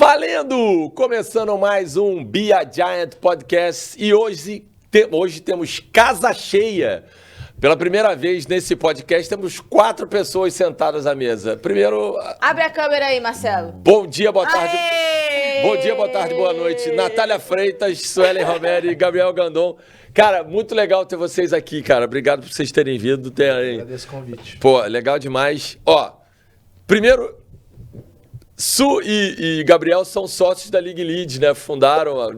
Valendo! Começando mais um Be a Giant Podcast e hoje temos casa cheia. Pela primeira vez nesse podcast, temos 4 pessoas sentadas à mesa. Primeiro... Abre a câmera aí, Marcelo. Bom dia, boa tarde. Aê! Bom dia, boa tarde, boa noite. Natália Freitas, Suelen Romero e Gabriel Gandon. Cara, muito legal ter vocês aqui, cara. Obrigado por vocês terem vindo. Agradeço o convite. Pô, legal demais. Ó, primeiro... Su e Gabriel são sócios da League Lead, né?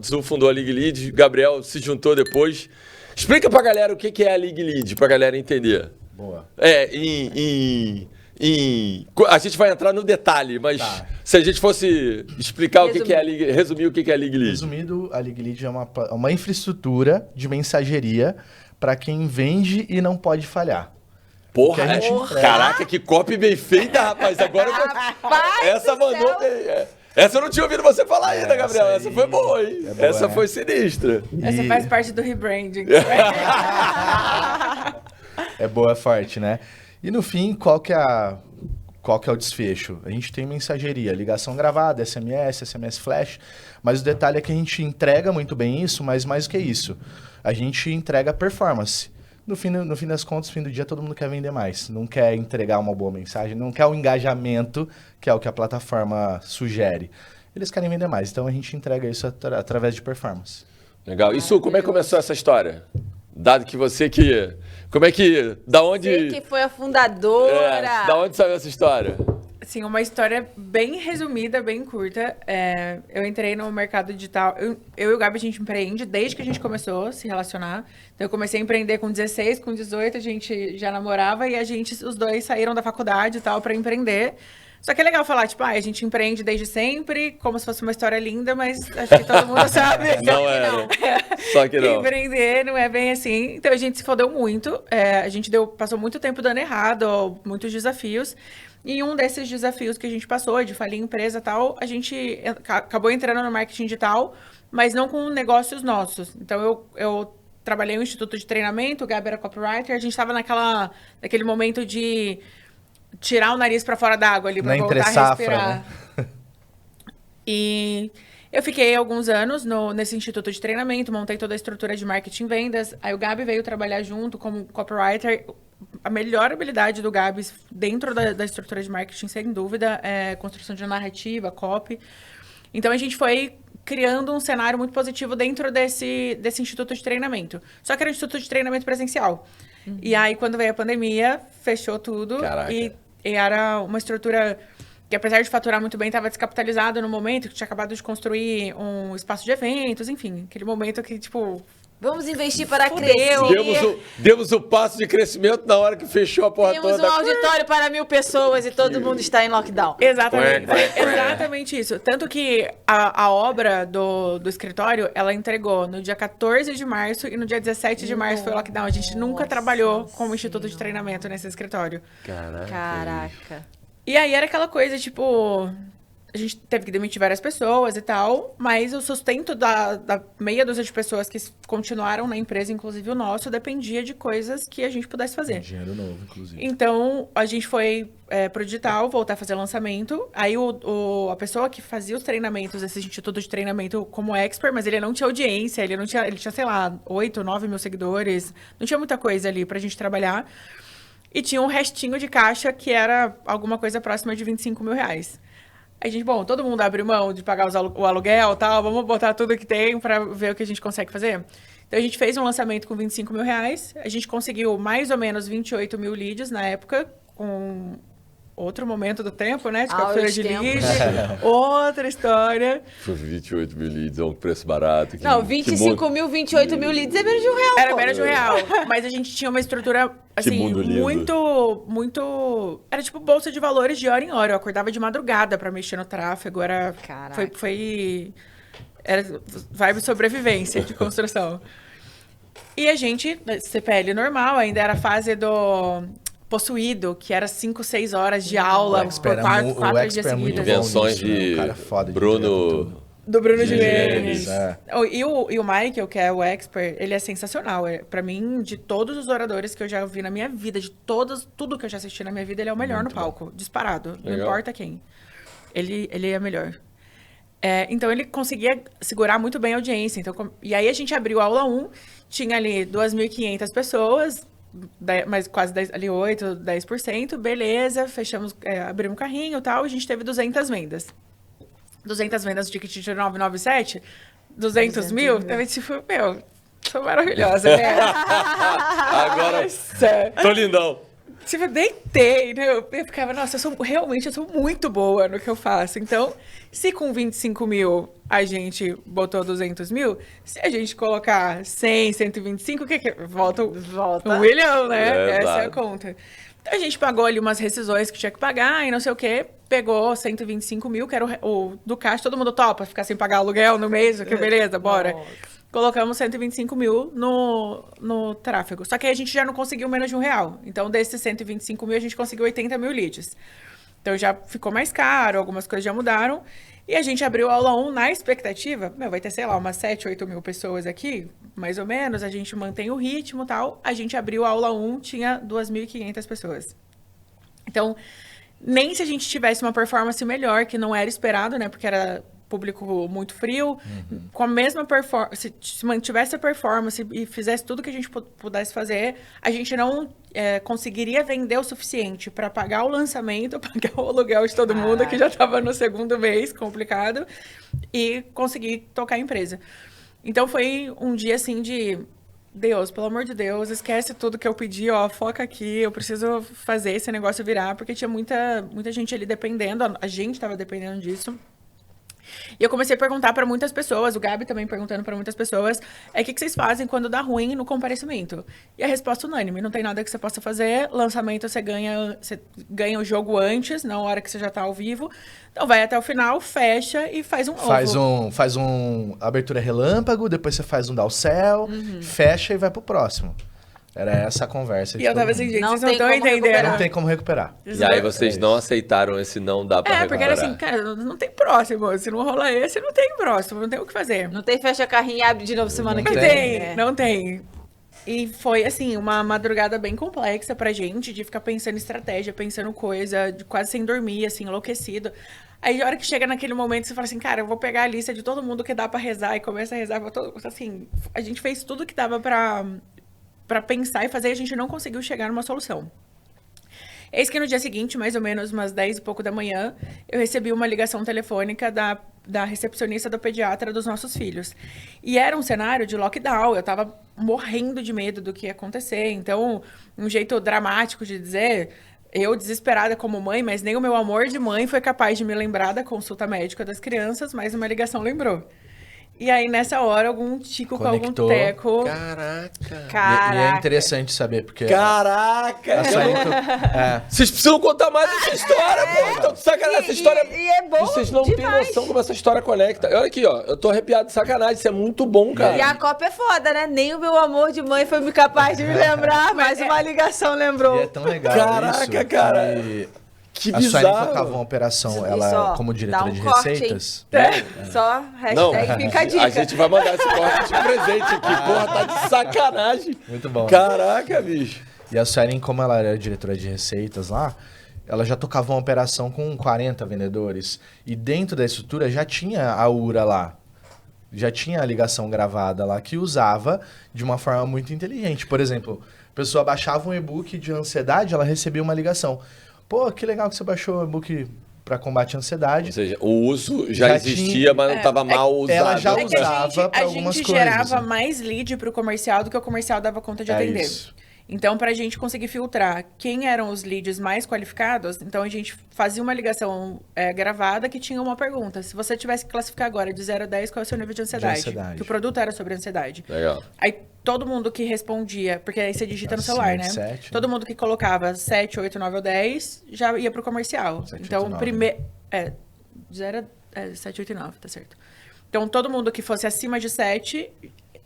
Su fundou a League Lead, Gabriel se juntou depois. Explica pra galera o que é a League Lead, pra galera entender. Boa. A gente vai entrar no detalhe, mas se a gente fosse explicar o que é a League, resumir o que é a League Lead. Resumindo, a League Lead é uma infraestrutura de mensageria para quem vende e não pode falhar. Porra, caraca, que copy bem feita, rapaz. Agora essa mandou bem. Essa eu não tinha ouvido você falar ainda, Gabriel. Essa foi boa, hein? Boa, essa foi sinistra. Essa faz parte do rebranding. É boa, é forte, né? E no fim, qual que é o desfecho? A gente tem mensageria, ligação gravada, SMS flash, mas o detalhe é que a gente entrega muito bem isso, mas mais do que isso, a gente entrega performance. No fim das contas, no fim do dia, todo mundo quer vender mais. Não quer entregar uma boa mensagem, não quer o engajamento, que é o que a plataforma sugere. Eles querem vender mais, então a gente entrega isso através de performance. Legal. Isso, como é que começou essa história? Dado que você que... Como é que... Da onde... Você que foi a fundadora. Da onde saiu essa história? Assim, uma história bem resumida, bem curta. Eu entrei no mercado digital. Eu e o Gabi, a gente empreende desde que a gente começou a se relacionar. Então, eu comecei a empreender com 16, com 18, a gente já namorava e os dois saíram da faculdade e tal para empreender. Só que é legal falar, tipo, a gente empreende desde sempre, como se fosse uma história linda, mas acho que todo mundo sabe. Não era. Só que não. Empreender não é bem assim. Então, a gente se fodeu muito. A gente passou muito tempo dando errado, muitos desafios. E um desses desafios que a gente passou, de falir empresa e tal, a gente acabou entrando no marketing digital, mas não com negócios nossos. Então, eu trabalhei no Instituto de Treinamento, o Gabi era copywriter, a gente estava naquele momento de tirar o nariz para fora d'água ali, para voltar a respirar. Né? E eu fiquei alguns anos nesse Instituto de Treinamento, montei toda a estrutura de marketing e vendas. Aí o Gabi veio trabalhar junto como copywriter. A melhor habilidade do Gabi dentro da estrutura de marketing, sem dúvida, é construção de narrativa, copy. Então, a gente foi criando um cenário muito positivo dentro desse instituto de treinamento. Só que era um instituto de treinamento presencial. Uhum. E aí, quando veio a pandemia, fechou tudo. Caraca. E era uma estrutura que, apesar de faturar muito bem, estava descapitalizada no momento, que tinha acabado de construir um espaço de eventos, enfim. Aquele momento que, tipo... Vamos investir para crescer. Demos o passo de crescimento na hora que fechou a porra toda. Temos um auditório para 1000 pessoas e todo mundo está em lockdown. Exatamente. Exatamente isso. Tanto que a obra do escritório, ela entregou no dia 14 de março e no dia 17 de março foi o lockdown. A gente nunca trabalhou como instituto de treinamento nesse escritório. Caraca. E aí era aquela coisa, tipo... A gente teve que demitir várias pessoas e tal, mas o sustento da meia dúzia de pessoas que continuaram na empresa, inclusive o nosso, dependia de coisas que a gente pudesse fazer. Dinheiro novo, inclusive. Então, a gente foi pro digital, voltar a fazer lançamento. Aí, a pessoa que fazia os treinamentos, esse instituto de treinamento como expert, mas ele não tinha audiência, ele tinha, sei lá, 8, 9 mil seguidores. Não tinha muita coisa ali pra gente trabalhar. E tinha um restinho de caixa que era alguma coisa próxima de 25 mil reais. A gente, todo mundo abriu mão de pagar o aluguel e tal, vamos botar tudo que tem para ver o que a gente consegue fazer. Então, a gente fez um lançamento com 25 mil reais, a gente conseguiu mais ou menos 28 mil leads na época, com outro momento do tempo, né? De captura de lead, outra história. 28 mil leads é um preço barato. Não, 25 mil, 28 mil leads é menos de R$1. Era menos de R$1, mas a gente tinha uma estrutura, assim, muito... Era tipo bolsa de valores de hora em hora. Eu acordava de madrugada pra mexer no tráfego, era... Caraca. Era vibe sobrevivência de construção. E a gente, CPL normal, ainda era a fase do... possuído, que era 5, 6 horas de aula por 4 dias seguidos. Invenções de Bruno... Do Bruno Gimenez. E o Michael, que é o expert, ele é sensacional. Pra mim, de todos os oradores que eu já vi na minha vida, tudo que eu já assisti na minha vida, ele é o melhor no palco. Disparado. Não importa quem. Ele é melhor. Então, ele conseguia segurar muito bem a audiência. Então, e aí, a gente abriu a aula 1, tinha ali 2.500 pessoas, mas quase 10%, beleza, fechamos, abrimos um carrinho e tal, a gente teve 200 vendas. 200 vendas de ticket de 997, 200 mil, então, tipo, sou maravilhosa, né? Agora, tô lindão. Tipo, deitei, né? Eu ficava, nossa, eu sou muito boa no que eu faço. Então, se com 25 mil a gente botou 200 mil, se a gente colocar 100, 125, o que volta? Volta. 1 milhão, né? Essa é a exato. conta. Então, a gente pagou ali umas rescisões que tinha que pagar e não sei o quê. Pegou 125 mil, que era o do caixa. Todo mundo topa ficar sem pagar aluguel no mês. Que beleza, bora. Nossa. Colocamos 125 mil no tráfego. Só que aí a gente já não conseguiu menos de R$1. Então, desses 125 mil, a gente conseguiu 80 mil leads. Então, já ficou mais caro, algumas coisas já mudaram. E a gente abriu a aula 1 na expectativa. Vai ter, sei lá, umas 7, 8 mil pessoas aqui, mais ou menos. A gente mantém o ritmo e tal. A gente abriu a aula 1, tinha 2.500 pessoas. Então, nem se a gente tivesse uma performance melhor, que não era esperado, né? Porque era público muito frio, com a mesma performance, se mantivesse a performance e fizesse tudo que a gente pudesse fazer, a gente não conseguiria vender o suficiente para pagar o lançamento, pagar o aluguel de todo mundo, que já estava no segundo mês, complicado, e conseguir tocar a empresa. Então, foi um dia, assim, de... Deus, pelo amor de Deus, esquece tudo que eu pedi, foca aqui, eu preciso fazer esse negócio virar, porque tinha muita gente ali dependendo, a gente estava dependendo disso. E eu comecei a perguntar para muitas pessoas, o Gabi também perguntando para muitas pessoas, o que vocês fazem quando dá ruim no comparecimento? E a resposta unânime, não tem nada que você possa fazer, lançamento você ganha o jogo antes, na hora que você já está ao vivo, então vai até o final, fecha e faz um novo. Faz um abertura relâmpago, depois você faz um downsell, fecha e vai pro próximo. Era essa a conversa. E eu tava assim, gente, Não vocês não tem estão como entendendo. recuperar. Não tem como recuperar. E aí vocês não aceitaram esse não dá pra porque recuperar. era assim, cara, não tem próximo. Se não rolar esse, não tem próximo. Não tem o que fazer. Não tem fecha carrinho e abre de novo semana Não que Não vem. tem, não tem. E foi, assim, uma madrugada bem complexa pra gente, de ficar pensando em estratégia, pensando coisa, de quase sem dormir, assim, enlouquecido. Aí, a hora que chega naquele momento, você fala assim, cara, eu vou pegar a lista de todo mundo que dá pra rezar, e começa a rezar. Assim, a gente fez tudo que dava pra pensar e fazer, e a gente não conseguiu chegar numa solução. Eis que no dia seguinte, mais ou menos umas 10 e pouco da manhã, eu recebi uma ligação telefônica da recepcionista do pediatra dos nossos filhos. E era um cenário de lockdown, eu tava morrendo de medo do que ia acontecer. Então, um jeito dramático de dizer, eu desesperada como mãe, mas nem o meu amor de mãe foi capaz de me lembrar da consulta médica das crianças, mas uma ligação lembrou. E aí, nessa hora, algum tico Conectou. com algum teco. Caraca. E é interessante saber, porque... Caraca! a Suelen Vocês precisam contar mais essa história, pô. Então, sacanagem, essa história... E é bom Vocês não têm demais. noção como essa história conecta. Olha aqui, ó. Eu tô arrepiado de sacanagem. Isso é muito bom, cara. E a Copa é foda, né? Nem o meu amor de mãe foi capaz de me lembrar, mas uma ligação lembrou. E é tão legal Caraca, isso, cara. que Que a Suelen tocava bizarro. uma operação, Isso, ela ó, como diretora dá um de corte, hein? receitas... Só Não, hashtag fica a dica. a gente vai mandar esse corte de presente aqui. Porra, tá de sacanagem. Muito bom. Caraca, bicho. E a Suelen, como ela era diretora de receitas lá, ela já tocava uma operação com 40 vendedores. E dentro da estrutura já tinha a URA lá. Já tinha a ligação gravada lá, que usava de uma forma muito inteligente. Por exemplo, a pessoa baixava um e-book de ansiedade, ela recebia uma ligação. Pô, que legal que você baixou o e-book para combate à ansiedade. Ou seja, o uso já Já existia, tinha- mas não estava mal usado. ela já É que usava pra a algumas gente coisas, gerava né? mais lead pro comercial do que o comercial dava conta de É atender. isso. Então, para a gente conseguir filtrar quem eram os leads mais qualificados, então a gente fazia uma ligação gravada que tinha uma pergunta. Se você tivesse que classificar agora de 0 a 10, qual é o seu nível de ansiedade? ansiedade. Que o produto era sobre ansiedade. Legal. Aí todo mundo que respondia, porque aí você digita no Acima celular, de né? 7, Todo mundo que colocava 7, 8, 9 ou 10 já ia pro comercial. 7, Então, 8, 9, primeiro. 7, 8 e 9, tá certo. Então, todo mundo que fosse acima de 7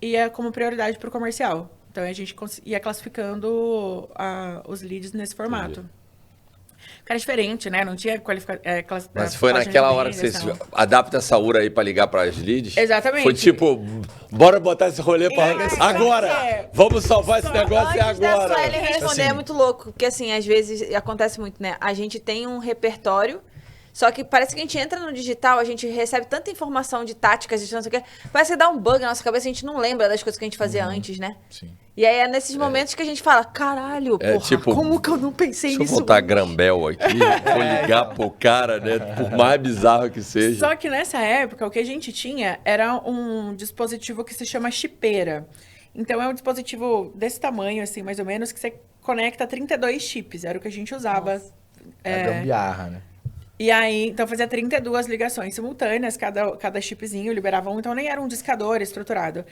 ia como prioridade pro comercial. Então, a gente ia classificando os leads nesse formato. Cara, diferente, né? Não tinha qualificação. Mas foi naquela hora que vocês adaptam essa URA aí pra ligar pras leads? Exatamente. Foi tipo, bora botar esse rolê pra... É, agora! é. Vamos salvar esse negócio Antes da agora! Suelen responder, Assim. é muito louco, porque assim, às vezes acontece muito, né? A gente tem um repertório, Só que parece que a gente entra no digital, a gente recebe tanta informação de táticas, de não sei o quê. Parece que dá um bug na nossa cabeça, a gente não lembra das coisas que a gente fazia antes, né? Sim. E aí é nesses momentos que a gente fala, caralho, porra, tipo, como que eu não pensei Deixa nisso? eu botar Grambel aqui, vou ligar pro cara, né? Por mais bizarro que seja. Só que nessa época, o que a gente tinha era um dispositivo que se chama chipeira. Então, é um dispositivo desse tamanho, assim, mais ou menos, que você conecta 32 chips. Era o que a gente usava. É gambiarra, né? E aí, então, fazia 32 ligações simultâneas, cada chipzinho liberava um. Então, nem era um discador estruturado.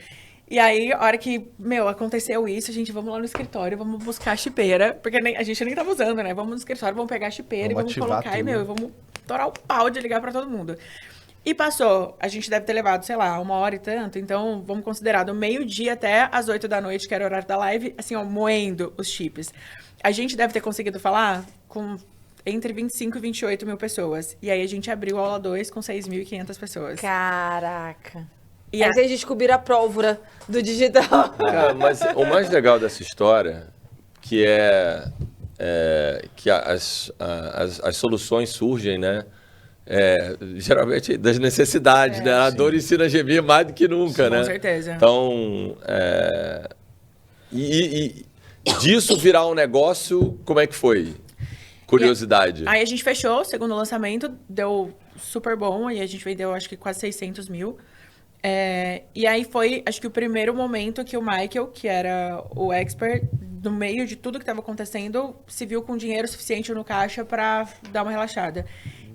E aí, a hora que, aconteceu isso, a gente, vamos lá no escritório, vamos buscar a chipeira. Porque a gente nem tava usando, né? Vamos no escritório, vamos pegar a chipeira Vamos e vamos colocar. tudo. E, vamos torar o pau de ligar pra todo mundo. E passou, a gente deve ter levado, sei lá, 1 hora e tanto. Então, vamos considerar do meio-dia até as 8 da noite, que era o horário da live, assim, ó, moendo os chips. A gente deve ter conseguido falar com entre 25 e 28 mil pessoas. E aí, a gente abriu a aula 2 com 6.500 pessoas. Caraca. E aí vocês descobriram a pólvora do digital. Cara, mas o mais legal dessa história, que que as soluções surgem, né? Geralmente das necessidades, né? A dor ensina a gemer mais do que nunca, né? Com certeza. Então, e disso virar um negócio, como é que foi? Curiosidade. Aí a gente fechou o segundo lançamento, deu super bom, e a gente vendeu acho que quase 600 mil. E aí foi, acho que o primeiro momento que o Michael, que era o expert, no meio de tudo que estava acontecendo, se viu com dinheiro suficiente no caixa para dar uma relaxada.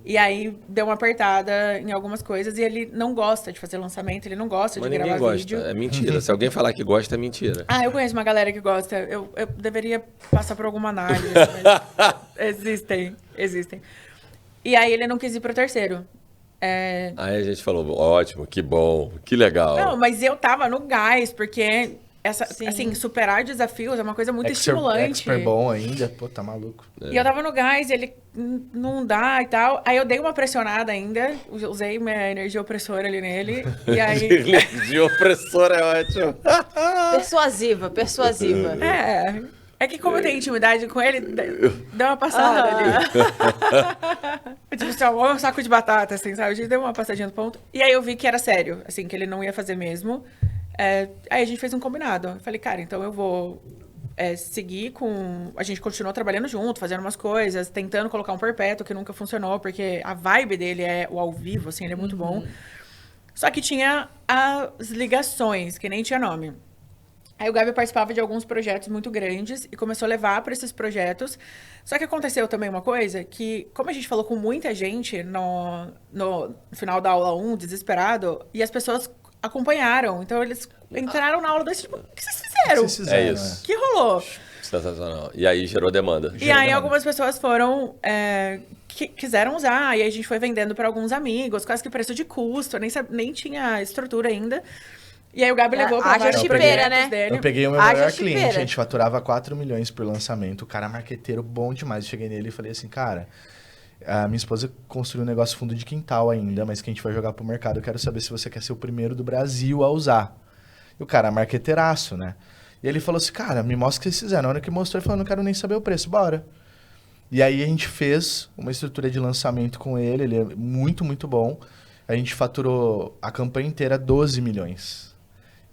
E aí deu uma apertada em algumas coisas e ele não gosta de fazer lançamento, ele não gosta Mas de ninguém gravar gosta. vídeo. É mentira. Se alguém falar que gosta, é mentira. Ah, eu conheço uma galera que gosta. Eu deveria passar por alguma análise. Mas existem. E aí ele não quis ir pro terceiro. Aí a gente falou, ótimo, que bom, que legal. Não, mas eu tava no gás, porque Sim. assim, superar desafios é uma coisa muito estimulante. Expert bom ainda, pô, tá maluco. E eu tava no gás, e ele não dá e tal. Aí eu dei uma pressionada ainda, usei minha energia opressora ali nele. E aí. Energia opressora é ótimo. Persuasiva. É que como eu tenho intimidade com ele, deu uma passada ali. Tipo assim, ó, um saco de batata, assim, sabe? A gente deu uma passadinha no ponto. E aí eu vi que era sério, assim, que ele não ia fazer mesmo. Aí a gente fez um combinado. Eu falei, cara, então eu vou seguir com... A gente continuou trabalhando junto, fazendo umas coisas, tentando colocar um perpétuo que nunca funcionou, porque a vibe dele é o ao vivo, assim, ele é muito bom. Só que tinha as ligações, que nem tinha nome. Aí o Gabi participava de alguns projetos muito grandes e começou a levar para esses projetos. Só que aconteceu também uma coisa que, como a gente falou com muita gente no final da aula 1, desesperado, e as pessoas acompanharam. Então eles entraram na aula 2, tipo, o que vocês fizeram? É isso. O que rolou? Sensacional. E aí gerou demanda. E aí algumas pessoas foram... quiseram usar, e aí a gente foi vendendo para alguns amigos, quase que preço de custo, nem tinha estrutura ainda. E aí o Gabi levou para vários projetos né? dele. Eu peguei o meu maior cliente, a gente faturava 4 milhões por lançamento. O cara marqueteiro bom demais. Eu cheguei nele e falei assim, cara, a minha esposa construiu um negócio fundo de quintal ainda, mas que a gente vai jogar pro mercado. Eu quero saber se você quer ser o primeiro do Brasil a usar. E o cara, marqueteiraço, né? E ele falou assim, cara, me mostra o que vocês fizeram. Na hora que mostrou, ele falou, não quero nem saber o preço, bora. E aí a gente fez uma estrutura de lançamento com ele, ele é muito, muito bom. A gente faturou a campanha inteira 12 milhões.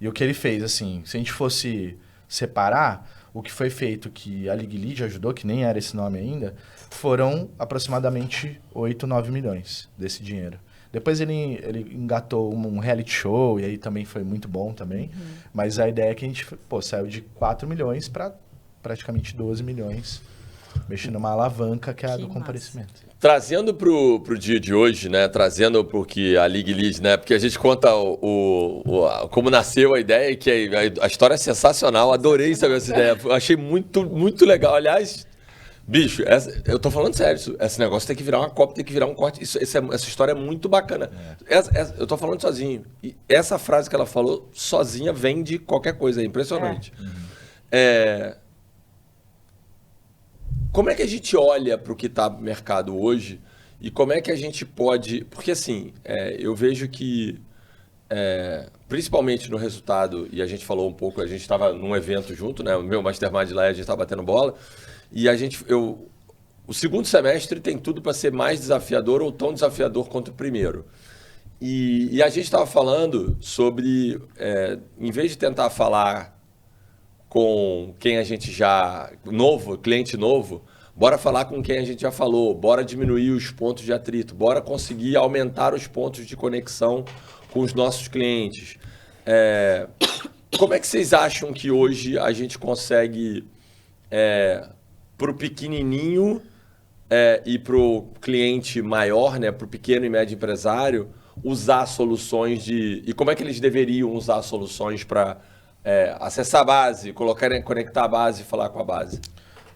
E o que ele fez, assim, se a gente fosse separar, o que foi feito, que a League Lead ajudou, que nem era esse nome ainda, foram aproximadamente 8, 9 milhões desse dinheiro. Depois ele engatou um reality show, e aí também foi muito bom também. Mas a ideia é que a gente saiu de 4 milhões para praticamente 12 milhões, mexendo numa alavanca que é a do comparecimento. Trazendo pro dia de hoje, né? Trazendo pro que a League Lead, né? Porque a gente conta como nasceu a ideia, que a história é sensacional. Adorei saber essa ideia. Achei muito, muito legal. Aliás, bicho, eu tô falando sério. Esse negócio tem que virar uma cópia, tem que virar um corte. Essa história é muito bacana. Eu tô falando sozinho. E essa frase que ela falou, sozinha, vende qualquer coisa. É impressionante. Como é que a gente olha para o que está no mercado hoje e como é que a gente pode... Porque, assim, eu vejo que, principalmente no resultado, e a gente falou um pouco, a gente estava num evento junto, né? O meu Mastermind lá, a gente estava batendo bola, e o segundo semestre tem tudo para ser mais desafiador ou tão desafiador quanto o primeiro. E a gente estava falando sobre, em vez de tentar falar com quem a gente já... cliente novo, bora falar com quem a gente já falou, bora diminuir os pontos de atrito, bora conseguir aumentar os pontos de conexão com os nossos clientes. Como é que vocês acham que hoje a gente consegue, para o pequenininho e para o cliente maior, né, para o pequeno e médio empresário, usar soluções e como é que eles deveriam usar soluções para acessar a base, conectar a base e falar com a base?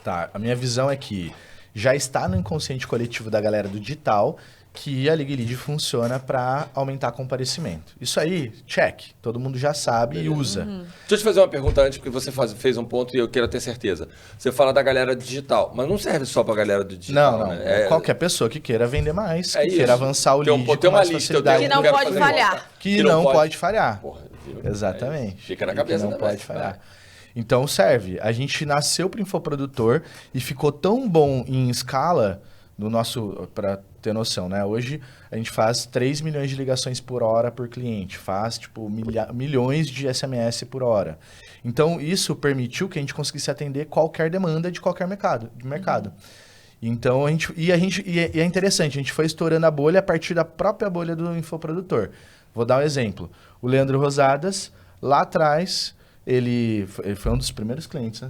Tá, a minha visão é que já está no inconsciente coletivo da galera do digital que a League Lead funciona para aumentar comparecimento. Isso aí, check. Todo mundo já sabe e usa. Deixa eu te fazer uma pergunta antes, porque você fez um ponto e eu quero ter certeza. Você fala da galera digital, mas não serve só para a galera do digital, Não. né? Qualquer pessoa que queira vender mais, que isso. queira avançar o lead Tem com uma mais lista, facilidade. Que não quero pode fazer falhar. Que não pode falhar. Porra, viu? Exatamente. Fica na cabeça que não da pode Beth, falhar. vai. Então serve. A gente nasceu para infoprodutor e ficou tão bom em escala no nosso, para ter noção, né? Hoje a gente faz 3 milhões de ligações por hora por cliente, faz tipo milhões de SMS por hora. Então isso permitiu que a gente conseguisse atender qualquer demanda de qualquer mercado. Então é interessante, a gente foi estourando a bolha a partir da própria bolha do infoprodutor. Vou dar um exemplo. O Leandro Rosadas, lá atrás, ele foi um dos primeiros clientes, né?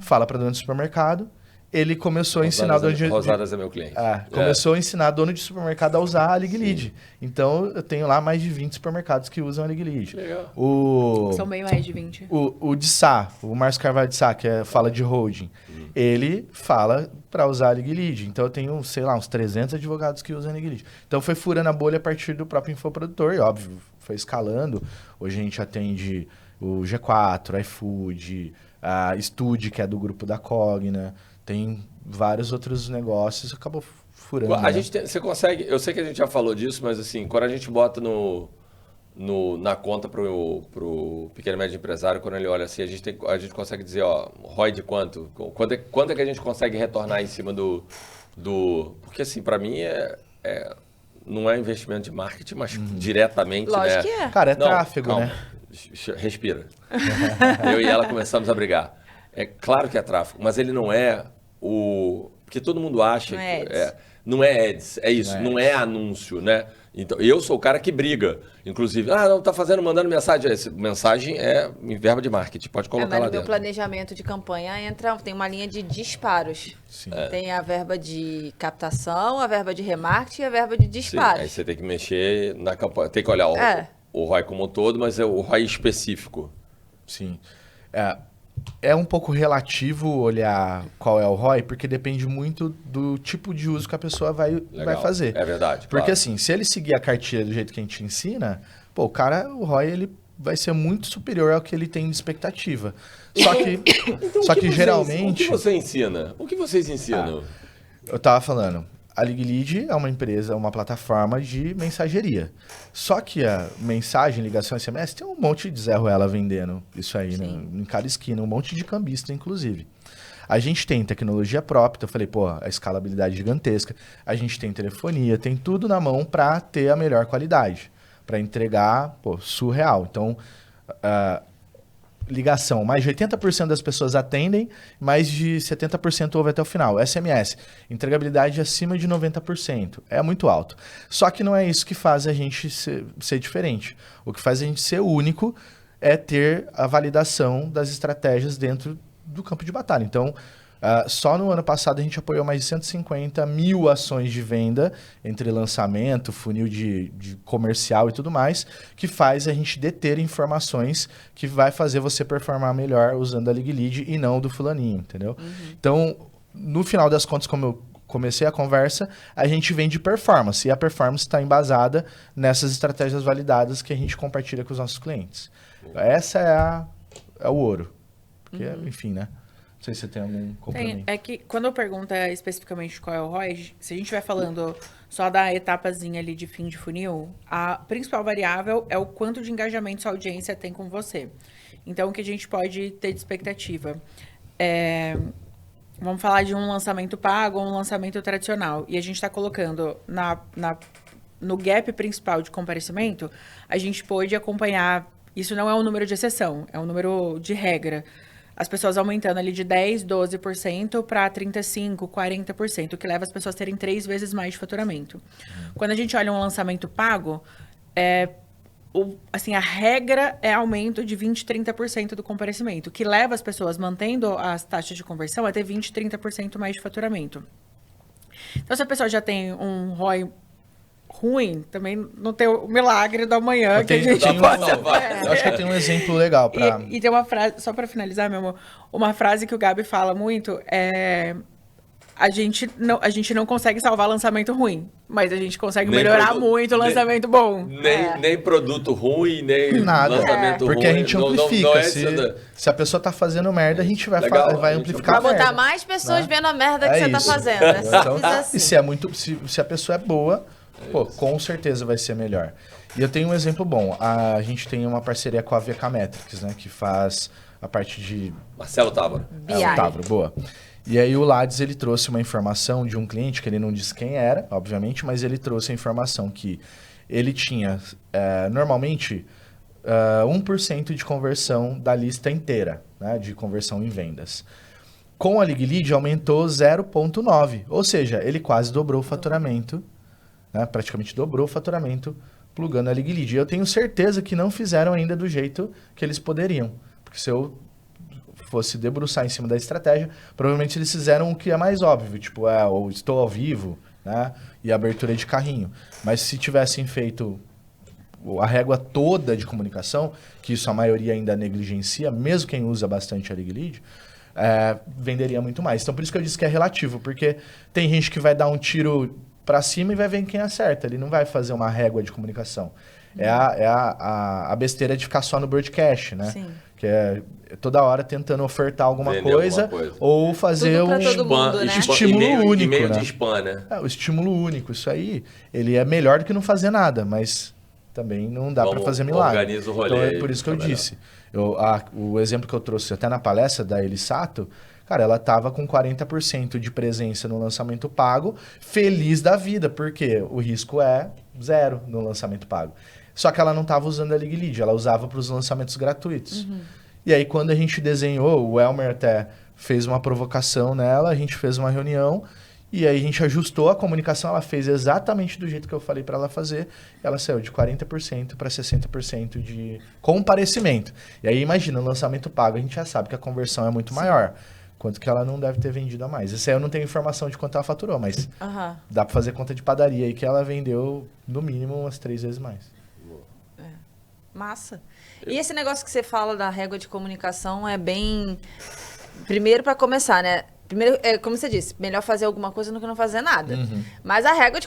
Fala para dono de supermercado. Ele começou a ensinar dono de... Rosadas é meu cliente. Começou a ensinar dono de supermercado a usar a League Lead. Então, eu tenho lá mais de 20 supermercados que usam a League Lead. Legal. São bem mais de 20. O de Sá, o Márcio Carvalho de Sá, que fala de holding, ele fala para usar a League Lead. Então, eu tenho, sei lá, uns 300 advogados que usam a League Lead. Então, foi furando a bolha a partir do próprio infoprodutor e, óbvio, foi escalando. Hoje a gente atende o G4, iFood, a Stude, que é do grupo da Cogna. Tem vários outros negócios, acabou furando. Você consegue, eu sei que a gente já falou disso, mas assim, quando a gente bota na conta pro pequeno e médio empresário, quando ele olha assim, a gente consegue dizer, ó, ROI de quanto? Quanto é que a gente consegue retornar em cima do porque assim, para mim não é investimento de marketing, mas diretamente, Lógico né? que é. Cara, é Não, tráfego, calma. né? Respira. Eu e ela começamos a brigar. É claro que é tráfego, mas ele não é porque todo mundo acha Não é que ads. não é ads, é isso, não é anúncio, né? Então, eu sou o cara que briga. Inclusive, não, tá mandando mensagem. Mensagem é em verba de marketing, pode colocar Mas lá no meu dentro. planejamento de campanha tem uma linha de disparos. Sim. Tem a verba de captação, a verba de remarketing e a verba de Sim, disparos. aí você tem que mexer na campanha. Tem que olhar o ROI como um todo, mas é o ROI específico. Sim. É um pouco relativo olhar qual é o ROI, porque depende muito do tipo de uso que a pessoa vai fazer. É verdade. Porque claro. assim, se ele seguir a cartilha do jeito que a gente ensina, o ROI ele vai ser muito superior ao que ele tem de expectativa. Só que geralmente... O que você ensina? O que vocês ensinam? Eu tava falando, a League Lead é uma empresa, uma plataforma de mensageria. Só que a mensagem, ligação, SMS, tem um monte de Zé Ruela vendendo isso aí, né? Em cada esquina, um monte de cambista, inclusive. A gente tem tecnologia própria, eu falei, a escalabilidade gigantesca. A gente tem telefonia, tem tudo na mão para ter a melhor qualidade, para entregar, surreal. Então, ligação, mais de 80% das pessoas atendem, mais de 70% ouvem até o final. SMS, entregabilidade acima de 90%. É muito alto. Só que não é isso que faz a gente ser diferente. O que faz a gente ser único é ter a validação das estratégias dentro do campo de batalha. Então, só no ano passado a gente apoiou mais de 150 mil ações de venda entre lançamento, funil de comercial e tudo mais, que faz a gente deter informações que vai fazer você performar melhor usando a League Lead e não do fulaninho, entendeu? Então, no final das contas, como eu comecei a conversa, a gente vende performance, e a performance está embasada nessas estratégias validadas que a gente compartilha com os nossos clientes. Essa é o ouro. Porque, enfim, né? Não sei se você tem algum complemento. É que quando eu pergunto especificamente qual é o ROI, se a gente vai falando só da etapazinha ali de fim de funil, a principal variável é o quanto de engajamento sua audiência tem com você. Então, o que a gente pode ter de expectativa? vamos falar de um lançamento pago ou um lançamento tradicional, e a gente está colocando no gap principal de comparecimento, a gente pôde acompanhar, isso não é um número de exceção, é um número de regra, as pessoas aumentando ali de 10%, 12% para 35%, 40%, o que leva as pessoas a terem 3 vezes mais de faturamento. Quando a gente olha um lançamento pago, a regra é aumento de 20%, 30% do comparecimento, o que leva as pessoas, mantendo as taxas de conversão, a ter 20%, 30% mais de faturamento. Então, se a pessoa já tem um ROI ruim, também não tem o milagre da manhã que a gente eu acho que eu tenho um exemplo legal para... E tem uma frase, só para finalizar, meu amor, uma frase que o Gabi fala muito a gente não consegue salvar lançamento ruim, mas a gente consegue melhorar muito o lançamento bom. Nem produto ruim, nem nada. lançamento ruim. Porque a gente amplifica. Não é se a pessoa tá fazendo merda, a gente vai amplificar a Pra merda. botar mais pessoas vendo a merda que você tá fazendo. Então, assim. E se a pessoa é boa, com certeza vai ser melhor. E eu tenho um exemplo bom. A gente tem uma parceria com a VK Metrics, né? Que faz a parte de... Marcelo Távora. BI. Távora, boa. E aí o Lades, ele trouxe uma informação de um cliente, que ele não disse quem era, obviamente, mas ele trouxe a informação que ele tinha, normalmente, 1% de conversão da lista inteira, né, de conversão em vendas. Com a League Lead, aumentou 0,9%, ou seja, ele quase dobrou o faturamento, né, praticamente dobrou o faturamento, plugando a League Lead. E eu tenho certeza que não fizeram ainda do jeito que eles poderiam, porque se eu fosse debruçar em cima da estratégia, provavelmente eles fizeram o que é mais óbvio, tipo, ou estou ao vivo, né, e abertura de carrinho. Mas se tivessem feito a régua toda de comunicação, que isso a maioria ainda negligencia, mesmo quem usa bastante a League Lead, venderia muito mais. Então, por isso que eu disse que é relativo, porque tem gente que vai dar um tiro para cima e vai ver quem acerta, ele não vai fazer uma régua de comunicação. É a besteira de ficar só no broadcast, né? Sim. Que é toda hora tentando ofertar alguma coisa ou fazer um estímulo único, e meio né? de spam, né? O estímulo único, isso aí, ele é melhor do que não fazer nada, mas também não dá para fazer milagre. Organiza o rolê. Então é por isso que eu disse. O exemplo que eu trouxe até na palestra da Elisato, cara, ela tava com 40% de presença no lançamento pago, feliz da vida, porque o risco é 0 no lançamento pago. Só que ela não estava usando a League Lead, ela usava para os lançamentos gratuitos. E aí, quando a gente desenhou, o Elmer até fez uma provocação nela, a gente fez uma reunião, e aí a gente ajustou a comunicação, ela fez exatamente do jeito que eu falei para ela fazer, ela saiu de 40% para 60% de comparecimento. E aí, imagina, no lançamento pago, a gente já sabe que a conversão é muito maior. Quanto que ela não deve ter vendido a mais. Isso aí eu não tenho informação de quanto ela faturou, mas dá para fazer conta de padaria aí que ela vendeu, no mínimo, umas 3 vezes mais. Massa. E esse negócio que você fala da régua de comunicação é bem... Primeiro, para começar, né? Primeiro, como você disse, melhor fazer alguma coisa do que não fazer nada. Mas a régua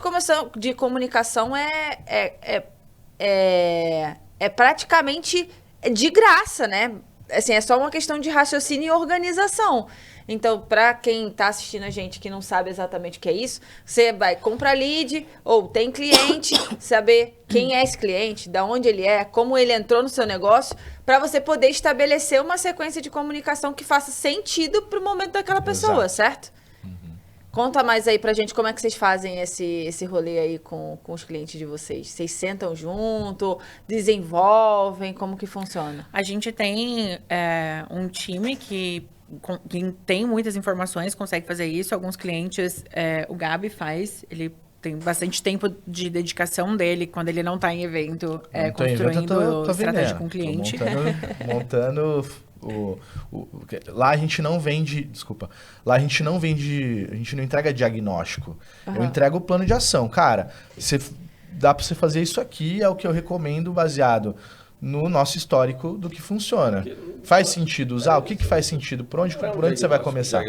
de comunicação é praticamente de graça, né? Assim, é só uma questão de raciocínio e organização. Então, para quem está assistindo a gente que não sabe exatamente o que é isso, você vai comprar lead ou tem cliente, saber quem é esse cliente, de onde ele é, como ele entrou no seu negócio, para você poder estabelecer uma sequência de comunicação que faça sentido para o momento daquela pessoa, certo? Conta mais aí pra gente como é que vocês fazem esse rolê aí com os clientes de vocês. Vocês sentam junto, desenvolvem, como que funciona? A gente tem um time que tem muitas informações, consegue fazer isso. Alguns clientes, o Gabi faz, ele tem bastante tempo de dedicação dele quando ele não está em evento, construindo estratégia com o cliente. Montando lá a gente não vende, lá a gente não entrega diagnóstico. Eu entrego o plano de ação. Cara, dá para você fazer isso aqui, é o que eu recomendo baseado no nosso histórico do que funciona. Faz sentido usar? O que faz sentido? Por onde você vai começar?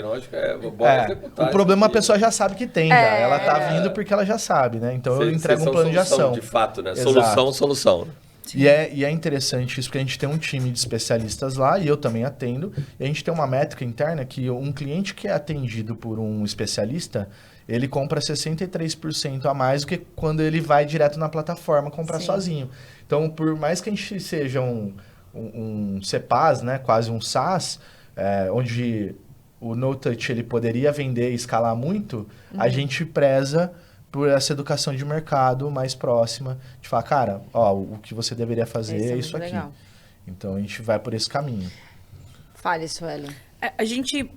O problema a pessoa já sabe que tem, já. Ela tá vindo porque ela já sabe, né? Então eu entrego um plano de ação. De fato, né? Exato. Solução. E é interessante isso, porque a gente tem um time de especialistas lá, e eu também atendo, e a gente tem uma métrica interna que um cliente que é atendido por um especialista, ele compra 63% a mais do que quando ele vai direto na plataforma comprar sozinho. Então, por mais que a gente seja um CPaaS, né, quase um SaaS, onde o no-touch ele poderia vender e escalar muito, a gente preza por essa educação de mercado mais próxima, de falar, cara, ó, o que você deveria fazer Isso é é muito isso aqui. legal. Então, a gente vai por esse caminho. Fale, Suelen. A gente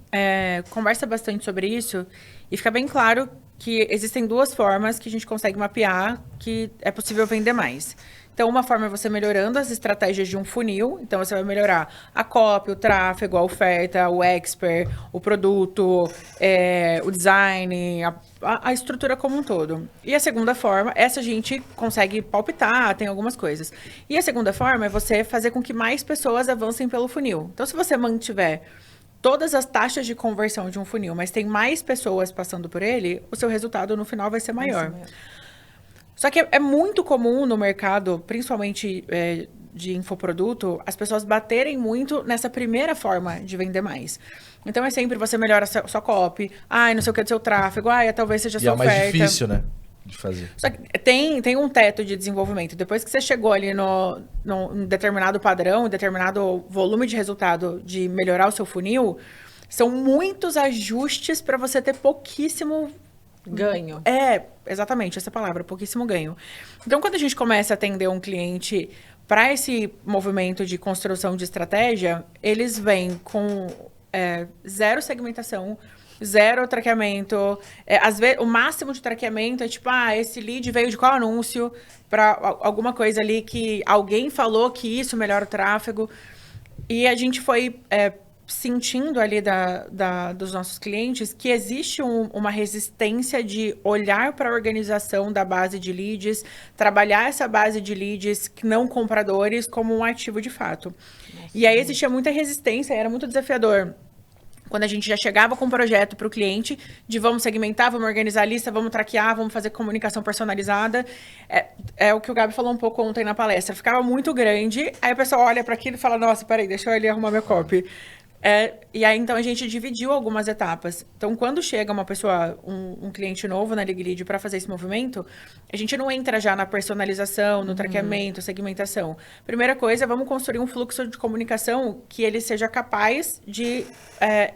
conversa bastante sobre isso e fica bem claro que existem duas formas que a gente consegue mapear que é possível vender mais. Então, uma forma é você melhorando as estratégias de um funil. Então, você vai melhorar a copy, o tráfego, a oferta, o expert, o produto, o design, a estrutura como um todo. E a segunda forma, essa a gente consegue palpitar, tem algumas coisas. E a segunda forma é você fazer com que mais pessoas avancem pelo funil. Então, se você mantiver todas as taxas de conversão de um funil, mas tem mais pessoas passando por ele, o seu resultado no final vai ser maior. Só que é muito comum no mercado, principalmente de infoproduto, as pessoas baterem muito nessa primeira forma de vender mais. Então, é sempre você melhora a sua copy, não sei o que do seu tráfego, talvez seja a E sua é o mais oferta. difícil, né? De fazer. Só que tem um teto de desenvolvimento. Depois que você chegou ali num determinado padrão, determinado volume de resultado de melhorar o seu funil, são muitos ajustes para você ter pouquíssimo Ganho. Exatamente, essa palavra, pouquíssimo ganho. Então, quando a gente começa a atender um cliente para esse movimento de construção de estratégia, eles vêm com zero segmentação, zero traqueamento. Às vezes, o máximo de traqueamento é tipo, esse lead veio de qual anúncio? Para alguma coisa ali que alguém falou que isso melhora o tráfego. E a gente foi sentindo ali dos nossos clientes que existe uma resistência de olhar para a organização da base de leads, trabalhar essa base de leads não compradores como um ativo de fato. E aí existia muita resistência, era muito desafiador. Quando a gente já chegava com um projeto para o cliente de vamos segmentar, vamos organizar a lista, vamos traquear, vamos fazer comunicação personalizada. É o que o Gabi falou um pouco ontem na palestra. Ficava muito grande, aí o pessoal olha para aquilo e fala, nossa, peraí, deixa eu ali arrumar meu copy. E aí, então, a gente dividiu algumas etapas. Então, quando chega uma pessoa, um cliente novo na League Lead para fazer esse movimento, a gente não entra já na personalização, no traqueamento, segmentação. Primeira coisa, vamos construir um fluxo de comunicação que ele seja capaz de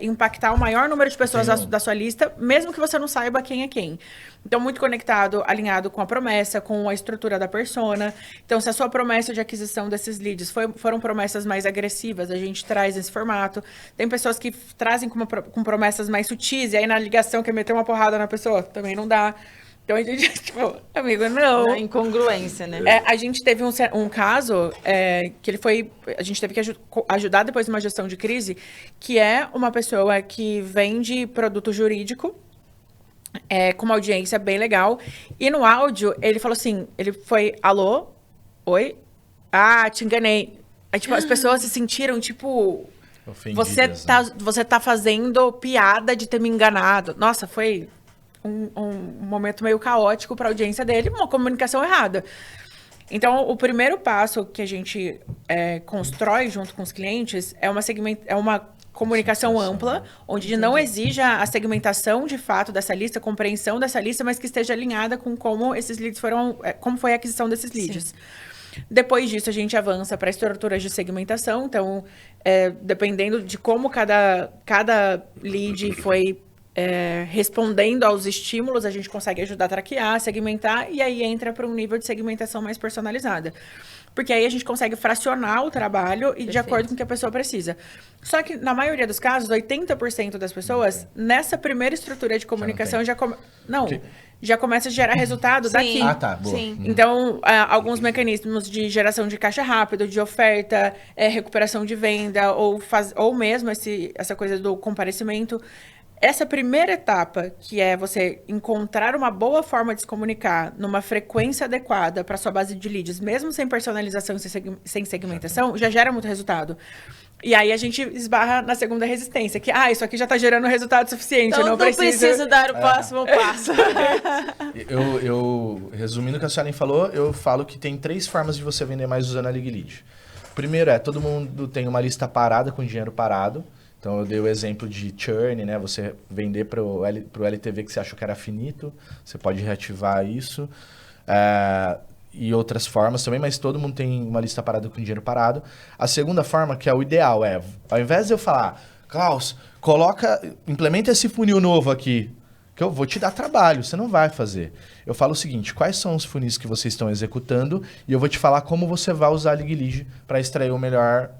impactar o maior número de pessoas da sua lista, mesmo que você não saiba quem é quem. Então, muito conectado, alinhado com a promessa, com a estrutura da persona. Então, se a sua promessa de aquisição desses leads foram promessas mais agressivas, a gente traz esse formato. Tem pessoas que trazem com promessas mais sutis, e aí na ligação quer meter uma porrada na pessoa, também não dá. Então, a gente, tipo, amigo, não. A incongruência, né? A gente teve um caso que ele foi... A gente teve que ajudar depois de uma gestão de crise, que é uma pessoa que vende produto jurídico, com uma audiência bem legal. E no áudio, ele falou assim, ele foi, alô? Oi? Te enganei. Aí, tipo, as pessoas se sentiram, tipo... Você tá fazendo piada de ter me enganado. Nossa, foi um momento meio caótico para a audiência dele, uma comunicação errada. Então, o primeiro passo que a gente constrói junto com os clientes é uma comunicação ampla, onde não exija a segmentação de fato dessa lista, compreensão dessa lista, mas que esteja alinhada com como esses leads como foi a aquisição desses leads. Sim. Depois disso, a gente avança para estruturas de segmentação. Então, dependendo de como cada lead foi respondendo aos estímulos, a gente consegue ajudar a traquear, segmentar, e aí entra para um nível de segmentação mais personalizada. Porque aí a gente consegue fracionar o trabalho e de acordo com o que a pessoa precisa. Só que, na maioria dos casos, 80% das pessoas, nessa primeira estrutura de comunicação, já começa a gerar resultado daqui. Tá, boa. Sim. Então, alguns mecanismos de geração de caixa rápido, de oferta, recuperação de venda, ou mesmo essa coisa do comparecimento. Essa primeira etapa, que é você encontrar uma boa forma de se comunicar numa frequência adequada para sua base de leads, mesmo sem personalização e sem segmentação, já gera muito resultado. E aí a gente esbarra na segunda resistência, que isso aqui já está gerando resultado suficiente, então, eu não preciso dar o próximo passo. Eu resumindo o que a Suelen falou, eu falo que tem 3 formas de você vender mais usando a League Lead. Primeiro todo mundo tem uma lista parada com dinheiro parado. Então, eu dei o exemplo de churn, né? Você vender para o LTV que você achou que era finito, você pode reativar isso. E outras formas também, mas todo mundo tem uma lista parada com dinheiro parado. A segunda forma, que é o ideal, ao invés de eu falar, Klaus, implementa esse funil novo aqui, que eu vou te dar trabalho, você não vai fazer. Eu falo o seguinte, quais são os funis que vocês estão executando e eu vou te falar como você vai usar a League Lead para extrair o melhor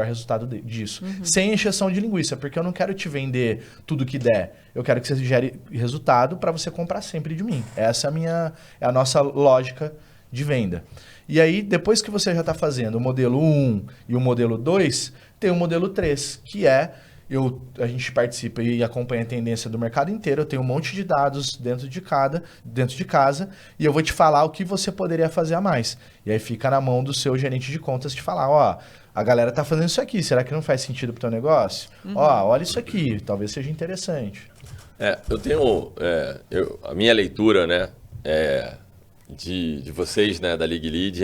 resultado disso. Sem encheção de linguiça, porque eu não quero te vender tudo que der. Eu quero que você gere resultado para você comprar sempre de mim. Essa é a nossa lógica de venda. E aí, depois que você já está fazendo o modelo 1 e o modelo 2, tem o modelo 3, que é... A gente participa e acompanha a tendência do mercado inteiro. Eu tenho um monte de dados dentro de casa e eu vou te falar o que você poderia fazer a mais. E aí fica na mão do seu gerente de contas te falar, ó, a galera tá fazendo isso aqui, será que não faz sentido pro teu negócio? Ó, olha isso aqui, talvez seja interessante. Eu tenho a minha leitura, né, de vocês, né, da League Lead,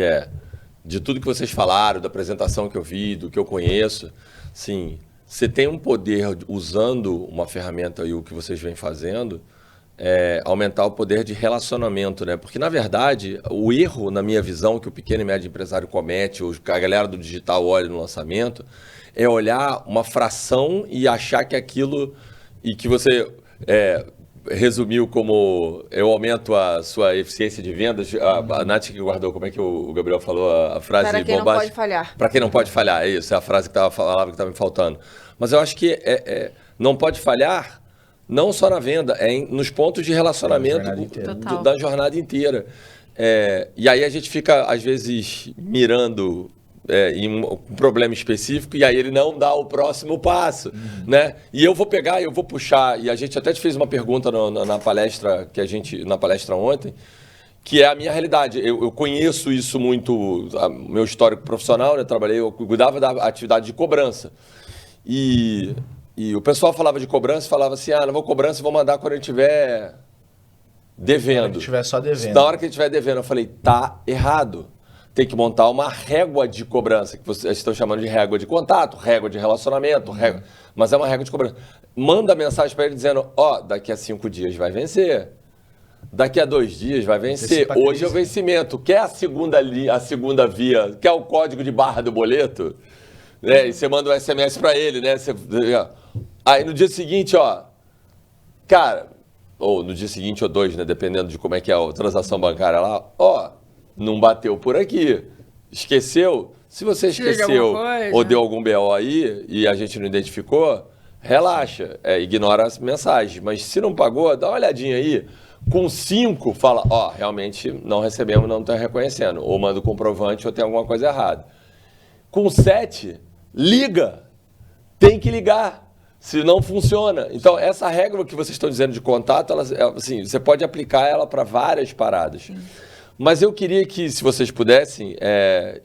de tudo que vocês falaram, da apresentação que eu vi, do que eu conheço, sim. Você tem um poder, usando uma ferramenta e o que vocês vêm fazendo, aumentar o poder de relacionamento, né? Porque, na verdade, o erro, na minha visão, que o pequeno e médio empresário comete, ou a galera do digital olha no lançamento, é olhar uma fração e achar que aquilo, e que você resumiu como eu aumento a sua eficiência de vendas. A Nath que guardou, como é que o Gabriel falou a frase para quem não pode falhar. Para quem não pode falhar, é isso, é a frase que estava me faltando. Mas eu acho que não pode falhar não só na venda, nos pontos de relacionamento da jornada inteira. E aí a gente fica, às vezes, mirando em um problema específico e aí ele não dá o próximo passo, né? E eu vou pegar, eu vou puxar, e a gente até te fez uma pergunta na palestra na palestra ontem, que é a minha realidade. Eu conheço isso muito, meu histórico profissional, né? Eu cuidava da atividade de cobrança. E o pessoal falava de cobrança, falava assim, não vou cobrança, vou mandar quando ele estiver devendo. Quando ele estiver só devendo. Na hora que ele estiver devendo, eu falei, tá errado. Tem que montar uma régua de cobrança, que vocês estão chamando de régua de contato, régua de relacionamento, mas é uma régua de cobrança. Manda mensagem para ele dizendo, daqui a 5 dias vai vencer. Daqui a 2 dias vai vencer. Hoje é o vencimento. Quer a segunda via? Quer o código de barra do boleto? E você manda um SMS para ele, né? Aí no dia seguinte, cara, ou no dia seguinte ou 2, né? Dependendo de como é que é a transação bancária lá, não bateu por aqui. Esqueceu? Se você esqueceu ou deu algum BO aí e a gente não identificou, relaxa, ignora as mensagens. Mas se não pagou, dá uma olhadinha aí. Com 5, fala, realmente não recebemos, não está reconhecendo. Ou manda o comprovante ou tem alguma coisa errada. Com 7, liga. Tem que ligar. Se não funciona. Então, essa regra que vocês estão dizendo de contato, assim, você pode aplicar ela para várias paradas. Sim. Mas eu queria que, se vocês pudessem,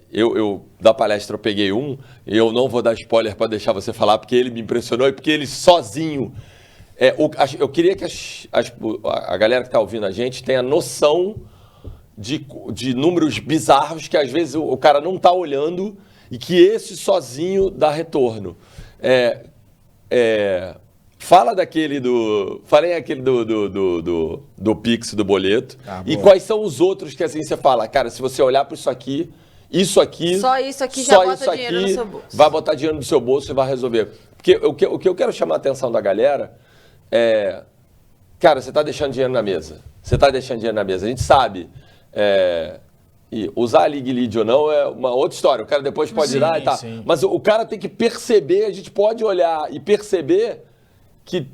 eu da palestra eu peguei e eu não vou dar spoiler para deixar você falar, porque ele me impressionou e porque ele sozinho... eu queria que a galera que está ouvindo a gente tenha noção de números bizarros que às vezes o cara não está olhando e que esse sozinho dá retorno. Fala daquele falei aquele do Pix, do boleto. E quais são os outros que assim você fala, cara, se você olhar para isso aqui, só isso aqui já bota dinheiro no seu bolso. Vai botar dinheiro no seu bolso e vai resolver. Porque o que eu quero chamar a atenção da galera cara, você está deixando dinheiro na mesa. Você está deixando dinheiro na mesa. A gente sabe. E usar a League Lead ou não é uma outra história. O cara depois pode dar e tal. Mas o cara tem que perceber, a gente pode olhar e perceber que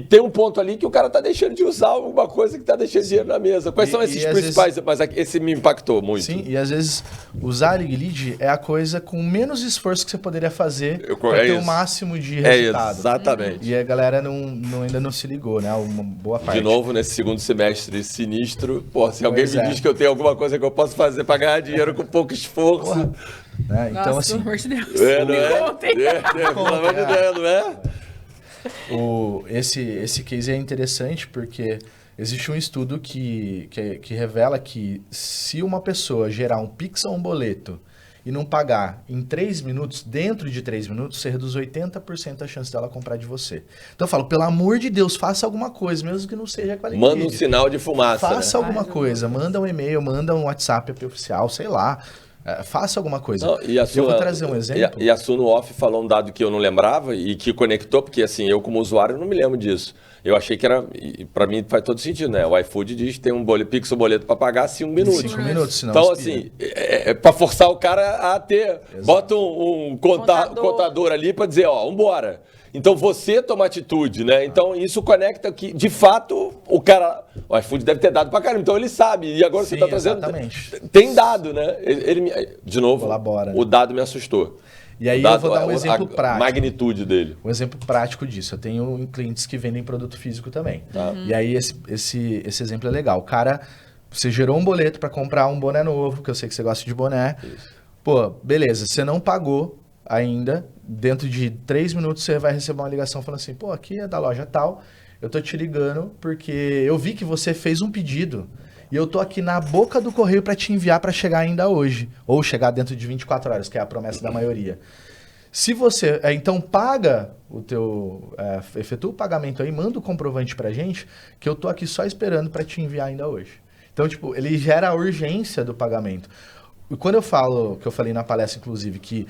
tem um ponto ali que o cara está deixando de usar alguma coisa que está deixando dinheiro na mesa. Quais são esses principais? Vezes... Mas esse me impactou muito. Sim, e às vezes usar a League Lead é a coisa com menos esforço que você poderia fazer para ter o máximo de resultado. Exatamente. E a galera ainda não se ligou, né? Uma boa parte. De novo, nesse segundo semestre sinistro, se alguém me diz que eu tenho alguma coisa que eu posso fazer para ganhar dinheiro com pouco esforço... Né? Então, nossa, assim... pelo amor de Deus. Pelo amor de Deus, não é? Esse case é interessante porque existe um estudo que revela que se uma pessoa gerar um Pix ou um boleto e não pagar em 3 minutos, dentro de 3 minutos, você reduz 80% a chance dela comprar de você. Então eu falo, pelo amor de Deus, faça alguma coisa, mesmo que não seja com a League Lead. Manda um sinal de fumaça. Faça alguma coisa, manda um e-mail, manda um WhatsApp oficial, sei lá. Faça alguma coisa. Não, e a sua, eu vou trazer um exemplo. E a Su no off falou um dado que eu não lembrava e que conectou, porque assim, eu como usuário não me lembro disso. Eu achei que era, para mim faz todo sentido, né? O iFood diz que tem um pixel boleto para pagar 5 minutos. 5 minutos, senão então, expira. assim, é para forçar o cara a ter. Exato. Bota um contador ali para dizer, ó, vambora. Então você toma atitude, né? Então isso conecta que, de fato, o cara. O iFood deve ter dado pra caramba, então ele sabe. E agora você tá trazendo. Exatamente. Tem dado, né? De novo, Colabora, né? o dado me assustou. E aí eu vou dar um exemplo prático. A magnitude dele. Um exemplo prático disso. Eu tenho clientes que vendem produto físico também. Tá. E aí esse exemplo é legal. O cara, você gerou um boleto para comprar um boné novo, que eu sei que você gosta de boné. Isso. Pô, beleza, você não pagou ainda. Dentro de 3 minutos você vai receber uma ligação falando assim, pô, aqui é da loja tal, eu tô te ligando porque eu vi que você fez um pedido e eu tô aqui na boca do correio para te enviar para chegar ainda hoje, ou chegar dentro de 24 horas, que é a promessa da maioria. Se você, então paga o teu, efetua o pagamento aí, manda o comprovante pra gente, que eu tô aqui só esperando para te enviar ainda hoje. Então, tipo, ele gera a urgência do pagamento. E quando eu falo, que eu falei na palestra, inclusive, que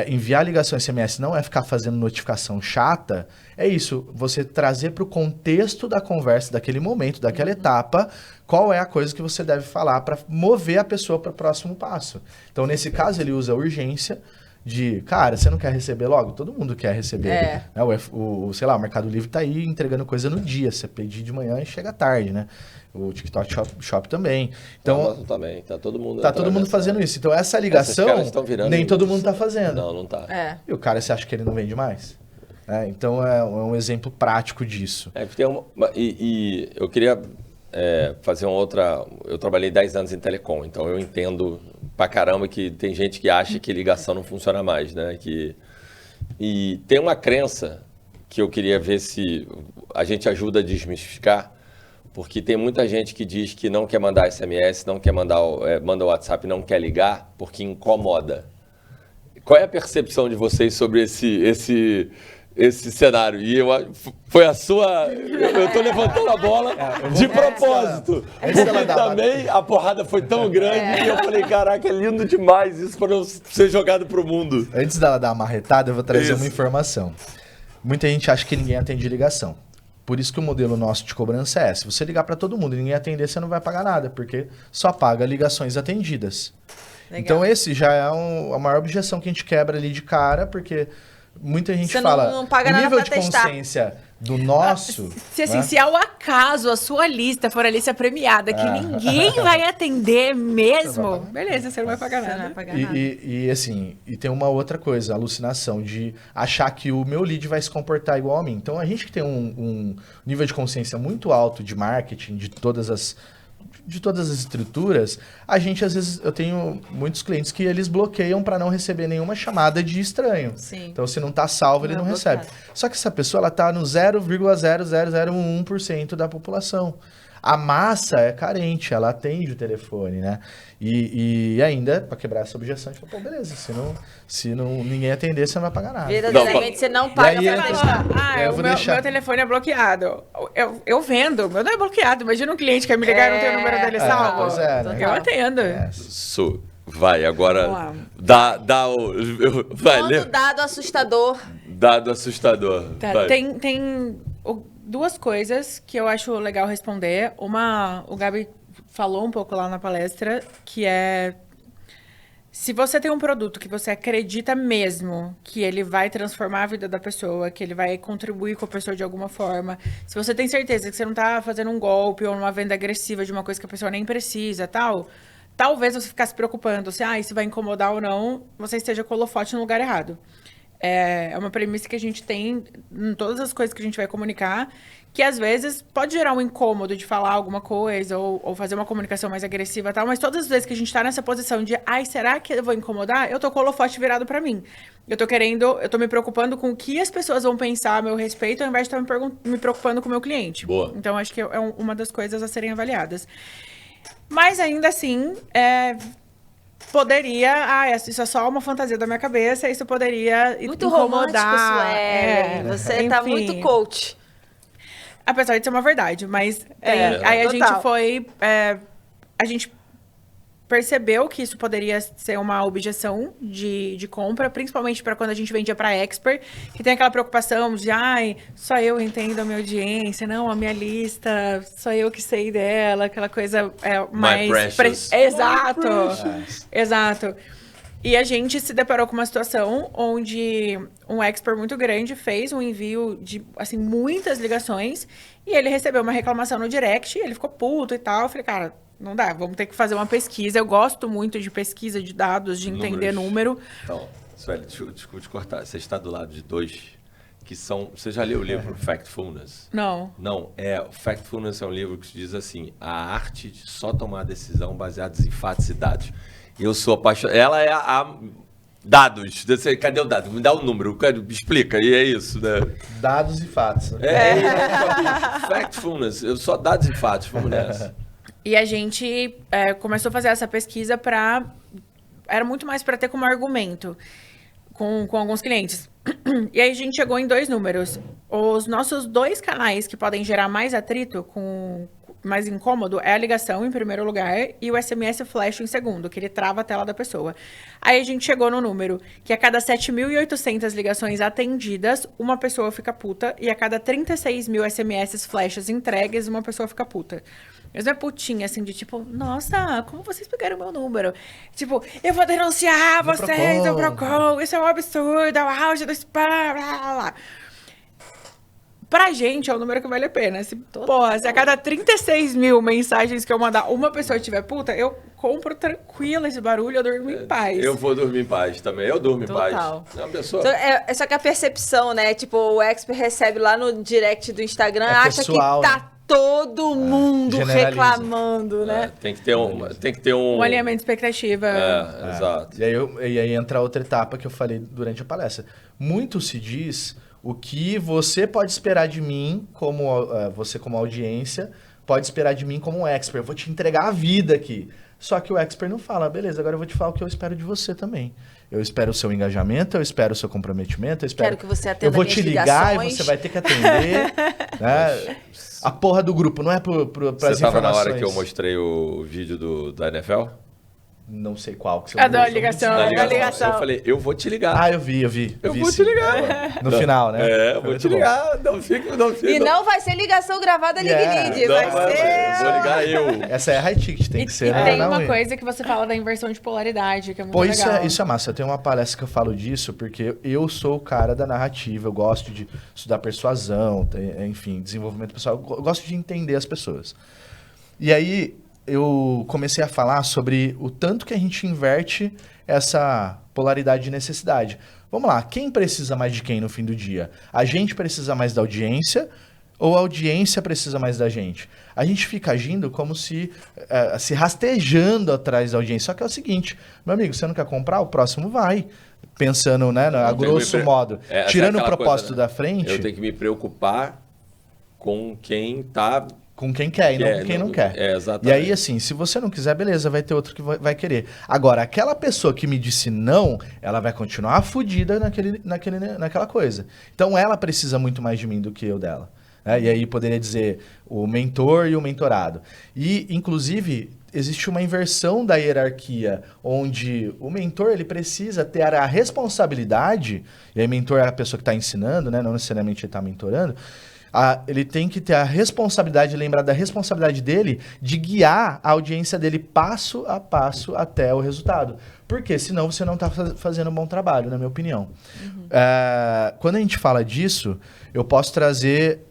enviar ligação SMS não é ficar fazendo notificação chata, é isso, você trazer para o contexto da conversa, daquele momento, daquela etapa, qual é a coisa que você deve falar para mover a pessoa para o próximo passo. Então, nesse caso, ele usa a urgência de, cara, você não quer receber logo? Todo mundo quer receber. Né? Sei lá, o Mercado Livre está aí entregando coisa no dia, você pedir de manhã e chega tarde, né? O TikTok Shop também. Então, também. Tá todo mundo fazendo isso. Então, essa ligação, nem todo mundo tá fazendo. Não tá. E o cara, você acha que ele não vende mais? Então, é um exemplo prático disso. E eu queria fazer uma outra... Eu trabalhei 10 anos em telecom, então eu entendo pra caramba que tem gente que acha que ligação não funciona mais, né? E tem uma crença que eu queria ver se a gente ajuda a desmistificar, porque tem muita gente que diz que não quer mandar SMS, não quer manda o WhatsApp, não quer ligar, porque incomoda. Qual é a percepção de vocês sobre esse cenário? E foi a sua... Eu estou levantando a bola de propósito. Porque também a porrada foi tão grande que eu falei, caraca, é lindo demais isso para não ser jogado pro mundo. Antes dela dar uma marretada, eu vou trazer uma informação. Muita gente acha que ninguém atende ligação. Por isso que o modelo nosso de cobrança é: se você ligar para todo mundo e ninguém atender, você não vai pagar nada, porque só paga ligações atendidas. Legal. Então esse já é a maior objeção que a gente quebra ali de cara, porque muita gente fala, não paga o nada nível de testar. consciência do nosso... Se ao acaso a sua lista for a lista premiada, que ninguém vai atender mesmo, beleza, você não vai pagar nada. Não vai pagar nada. E assim, e tem uma outra coisa, a alucinação de achar que o meu lead vai se comportar igual a mim. Então, a gente que tem um nível de consciência muito alto de marketing, de todas as estruturas, a gente, às vezes, eu tenho muitos clientes que eles bloqueiam para não receber nenhuma chamada de estranho. Sim. Então, se não tá salvo, ele não recebe. Só que essa pessoa, ela tá no 0,0001% da população. A massa é carente, ela atende o telefone, né? E ainda, para quebrar essa objeção, a gente fala, pô, beleza, se não ninguém atender, você não vai pagar nada. Verdadeiramente, você não paga pra testar. Meu telefone é bloqueado. Eu vendo, meu não é bloqueado. Imagina um cliente que quer me ligar e não tem o número dele salvo. Pois é, né? Eu atendo. Vai, agora dá o... Dado assustador. Dado assustador. Tá, tem duas coisas que eu acho legal responder. Uma, o Gabi falou um pouco lá na palestra, que é... Se você tem um produto que você acredita mesmo que ele vai transformar a vida da pessoa, que ele vai contribuir com a pessoa de alguma forma, se você tem certeza que você não tá fazendo um golpe ou uma venda agressiva de uma coisa que a pessoa nem precisa, talvez você ficar se preocupando se isso vai incomodar ou não, você esteja com o holofote no lugar errado. É uma premissa que a gente tem em todas as coisas que a gente vai comunicar, que às vezes pode gerar um incômodo de falar alguma coisa ou fazer uma comunicação mais agressiva e tal, mas todas as vezes que a gente tá nessa posição de será que eu vou incomodar? Eu tô com o holofote virado pra mim. Eu tô me preocupando com o que as pessoas vão pensar a meu respeito, ao invés de estar me preocupando com o meu cliente. Boa. Então, acho que é uma das coisas a serem avaliadas. Mas ainda assim, poderia... isso é só uma fantasia da minha cabeça, isso poderia muito incomodar. Romântico, Você tá muito coach. Apesar de ser uma verdade, mas aí a gente foi... a gente percebeu que isso poderia ser uma objeção de compra, principalmente para quando a gente vendia para expert, que tem aquela preocupação de, ai, só eu entendo a minha audiência, não, a minha lista, só eu que sei dela, aquela coisa mais... Exato, exato. E a gente se deparou com uma situação onde um expert muito grande fez um envio de, assim, muitas ligações e ele recebeu uma reclamação no direct, ele ficou puto e tal. Eu falei, cara, não dá, vamos ter que fazer uma pesquisa. Eu gosto muito de pesquisa de dados, de entender número. Então, Sueli, desculpa te cortar. Você está do lado de dois que são... Você já leu o livro Factfulness? Não. Não, o Factfulness é um livro que diz assim, a arte de só tomar decisão baseada em fatos e dados. Eu sou apaixonado. Ela é a dados. Cadê o dado? Me dá o número. Explica. E é isso, né? Dados e fatos. Factfulness. Eu só dados e fatos. Vamos nessa. E a gente começou a fazer essa pesquisa era muito mais para ter como argumento com alguns clientes. E aí a gente chegou em 2 números. Os nossos 2 canais que podem gerar mais atrito, mais incômodo, é a ligação em primeiro lugar e o SMS flash em segundo, que ele trava a tela da pessoa. Aí a gente chegou no número que a cada 7.800 ligações atendidas, uma pessoa fica puta, e a cada 36 mil SMS flashes entregues, uma pessoa fica puta. Mas não é putinha, assim, de tipo, nossa, como vocês pegaram o meu número? Tipo, eu vou denunciar vocês, o Procon, isso é um absurdo, é o auge do spam, blá, blá, blá. Pra gente, é o número que vale a pena. Se a cada 36 mil mensagens que eu mandar, uma pessoa estiver puta, eu compro tranquilo esse barulho, eu durmo em paz. Eu vou dormir em paz também. Eu durmo em paz. É uma pessoa... Só que a percepção, né? Tipo, o expert recebe lá no direct do Instagram, acha pessoal, que tá todo mundo reclamando, né? Tem que ter um alinhamento de expectativa. Exato. E aí entra outra etapa que eu falei durante a palestra. Muito se diz o que você pode esperar de mim, você como audiência, pode esperar de mim como um expert. Eu vou te entregar a vida aqui. Só que o expert não fala, beleza, agora eu vou te falar o que eu espero de você também. Eu espero o seu engajamento, eu espero o seu comprometimento, quero que você atenda. Eu vou te ligar e você vai ter que atender. Né? A porra do grupo, não é para as informações. Você estava na hora que eu mostrei o vídeo da NFL? Não sei qual que você da ligação. Eu falei, eu vou te ligar. Eu vi. Eu vou te ligar. No final, né? Eu vou te ligar. Não fica. E não vai ser ligação gravada Ligue, vai ser... Vou ligar eu. Essa é a high ticket, tem que ser. E tem uma coisa que você fala da inversão de polaridade, que é muito legal. Isso é massa. Eu tenho uma palestra que eu falo disso, porque eu sou o cara da narrativa, eu gosto de estudar persuasão, enfim, desenvolvimento pessoal. Eu gosto de entender as pessoas. E aí eu comecei a falar sobre o tanto que a gente inverte essa polaridade de necessidade. Vamos lá, quem precisa mais de quem no fim do dia? A gente precisa mais da audiência ou a audiência precisa mais da gente? A gente fica agindo como se rastejando atrás da audiência. Só que é o seguinte, meu amigo, você não quer comprar? O próximo vai. Pensando, né, a grosso modo. Tirando o propósito da frente... Eu tenho que me preocupar com quem tá... Com quem quer e não com quem não quer. Exatamente. E aí, assim, se você não quiser, beleza, vai ter outro que vai querer. Agora, aquela pessoa que me disse não, ela vai continuar fodida naquela coisa. Então, ela precisa muito mais de mim do que eu dela. E aí, poderia dizer o mentor e o mentorado. E, inclusive, existe uma inversão da hierarquia, onde o mentor ele precisa ter a responsabilidade, e aí mentor é a pessoa que está ensinando, né? Não necessariamente ele está mentorando, ele tem que ter a responsabilidade, lembrar da responsabilidade dele de guiar a audiência dele passo a passo até o resultado. Porque senão você não está fazendo um bom trabalho, na minha opinião. Quando a gente fala disso, eu posso trazer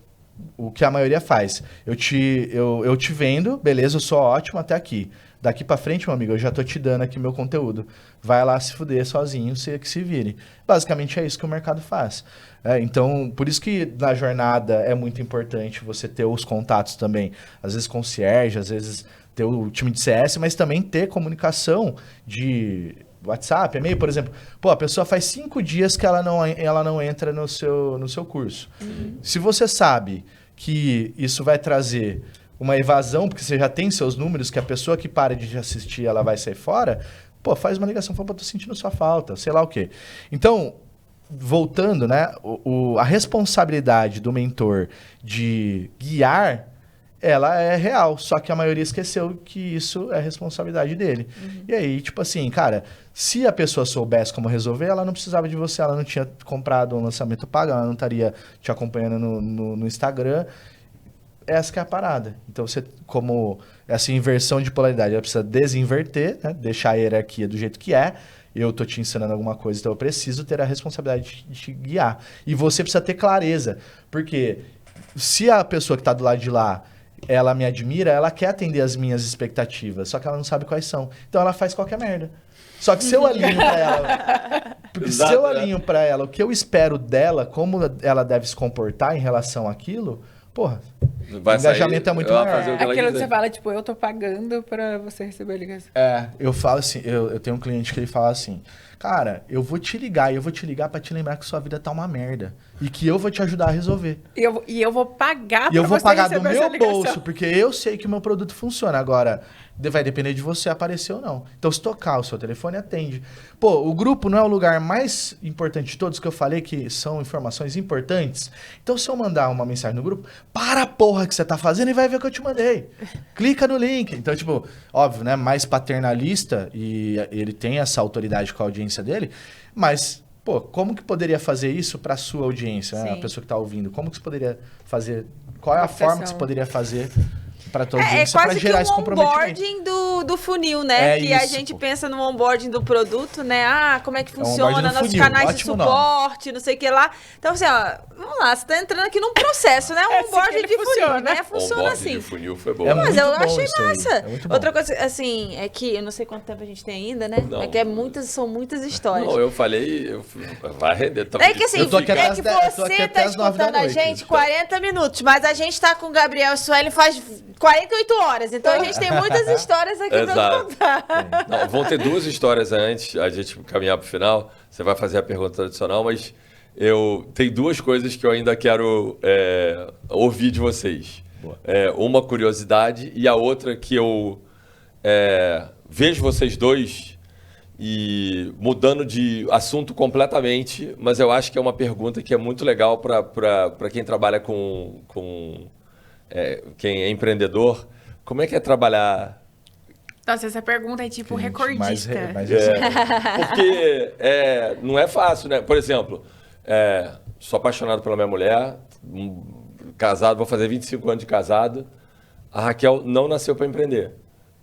o que a maioria faz. Eu te vendo, beleza, eu sou ótimo até aqui. Daqui pra frente, meu amigo, eu já tô te dando aqui meu conteúdo. Vai lá se fuder sozinho, você que se vire. Basicamente é isso que o mercado faz. Então, por isso que na jornada é muito importante você ter os contatos também. Às vezes concierge, às vezes ter o time de CS, mas também ter comunicação de WhatsApp, e-mail, por exemplo. Pô, a pessoa faz 5 dias que ela não entra no seu curso. Se você sabe que isso vai trazer uma evasão, porque você já tem seus números, que a pessoa que para de assistir, ela vai sair fora, pô, faz uma ligação, fala, tô sentindo sua falta, sei lá o quê. Então, voltando, né, a responsabilidade do mentor de guiar ela é real, só que a maioria esqueceu que isso é responsabilidade dele. E aí, tipo assim, cara, se a pessoa soubesse como resolver, ela não precisava de você, ela não tinha comprado um lançamento pago, ela não estaria te acompanhando no Instagram. Essa que é a parada. Então, você, como essa inversão de polaridade, ela precisa desinverter, né? Deixar a hierarquia do jeito que é. Eu tô te ensinando alguma coisa, então eu preciso ter a responsabilidade de te guiar. E você precisa ter clareza, porque se a pessoa que tá do lado de lá, ela me admira, ela quer atender as minhas expectativas, só que ela não sabe quais são. Então ela faz qualquer merda. Só que se eu alinho pra ela... Porque se eu alinho pra ela o que eu espero dela, como ela deve se comportar em relação àquilo, porra, o engajamento é muito maior. Aquilo que você fala, tipo, eu tô pagando pra você receber a ligação. Eu falo assim, eu tenho um cliente que ele fala assim, cara, eu vou te ligar pra te lembrar que sua vida tá uma merda. E que eu vou te ajudar a resolver. E eu vou pagar E eu vou pagar do receber essa meu ligação. bolso, porque eu sei que o meu produto funciona. Agora, vai depender de você aparecer ou não. Então, se tocar o seu telefone, atende. Pô, o grupo não é o lugar mais importante de todos que eu falei que são informações importantes? Então, se eu mandar uma mensagem no grupo, para a porra que você tá fazendo e vai ver o que eu te mandei. Clica no link. Então, tipo, óbvio, né? Mais paternalista e ele tem essa autoridade com a audiência dele, mas... Pô, como que poderia fazer isso para sua audiência, né? A pessoa que está ouvindo? Como que você poderia fazer? Qual é a forma que você poderia fazer para tua audiência para gerar esse comprometimento? É quase que um onboarding do funil, né? Que a gente pensa no onboarding do produto, né? Ah, como é que funciona nossos canais de suporte, não sei o que lá. Então, assim, ó, vamos lá, você tá entrando aqui num processo, né? Um onboarding de funil, né? Funciona assim. De funil foi bom. Mas eu achei massa. É outra coisa, assim, é que eu não sei quanto tempo a gente tem ainda, né? Não. É que são muitas histórias. Não, eu falei, vai render. É que assim, Eu tô aqui é até que as- eu tô você aqui até tá as 9 da escutando a noite. gente 40 minutos, mas a gente tá com o Gabriel e Sueli faz 48 horas, então a gente tem muitas histórias aqui pra Exato. contar. Não, vão ter duas histórias antes, a gente caminhar pro final. Você vai fazer a pergunta tradicional, mas tem duas coisas que eu ainda quero ouvir de vocês. Uma curiosidade e a outra que eu vejo vocês dois e mudando de assunto completamente, mas eu acho que é uma pergunta que é muito legal para quem trabalha com quem é empreendedor. Como é que é trabalhar? Nossa, essa pergunta é tipo recordista. Porque não é fácil, né? Por exemplo, sou apaixonado pela minha mulher, casado, vou fazer 25 anos de casado. A Raquel não nasceu para empreender.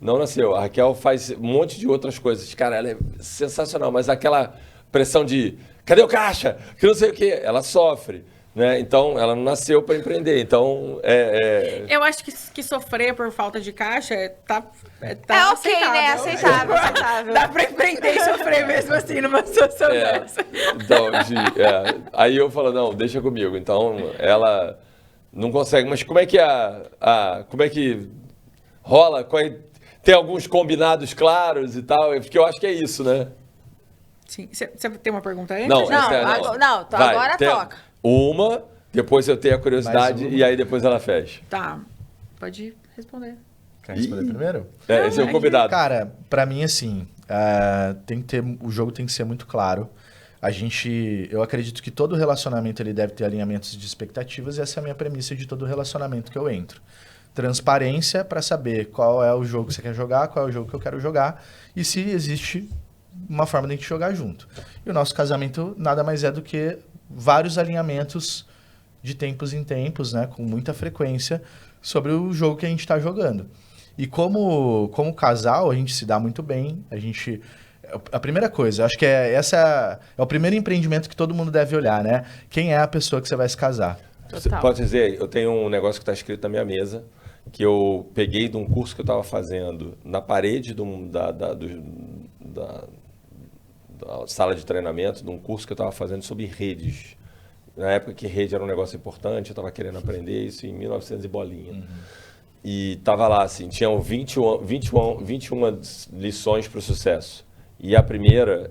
Não nasceu. A Raquel faz um monte de outras coisas. Cara, ela é sensacional, mas aquela pressão de cadê o caixa? Que não sei o quê. Ela sofre. Né? Então, ela não nasceu para empreender. Então, Eu acho que sofrer por falta de caixa tá ok, né? Aceitável. Dá pra empreender e sofrer mesmo assim numa situação dessa. Então, aí eu falo, não, deixa comigo. Então, ela não consegue. Mas como é que como é que rola? Tem alguns combinados claros e tal? Porque eu acho que é isso, né? Sim. Você tem uma pergunta antes? Não, agora toca. Uma, depois eu tenho a curiosidade e aí depois ela fecha. Tá, pode responder. Quer responder primeiro? Esse é o convidado. Cara, pra mim, assim, o jogo tem que ser muito claro. Eu acredito que todo relacionamento ele deve ter alinhamentos de expectativas e essa é a minha premissa de todo relacionamento que eu entro. Transparência para saber qual é o jogo que você quer jogar, qual é o jogo que eu quero jogar e se existe uma forma de a gente jogar junto. E o nosso casamento nada mais é do que vários alinhamentos de tempos em tempos, né, com muita frequência, sobre o jogo que a gente está jogando. E como casal, a gente se dá muito bem. A primeira coisa, acho que essa é o primeiro empreendimento que todo mundo deve olhar, né? Quem é a pessoa que você vai se casar? Você pode dizer, eu tenho um negócio que está escrito na minha mesa, que eu peguei de um curso que eu estava fazendo na parede da sala de treinamento, de um curso que eu estava fazendo sobre redes. Na época que rede era um negócio importante, eu estava querendo aprender isso em 1900 e bolinha. Uhum. E estava lá, assim, tinham 21 lições para o sucesso. E a primeira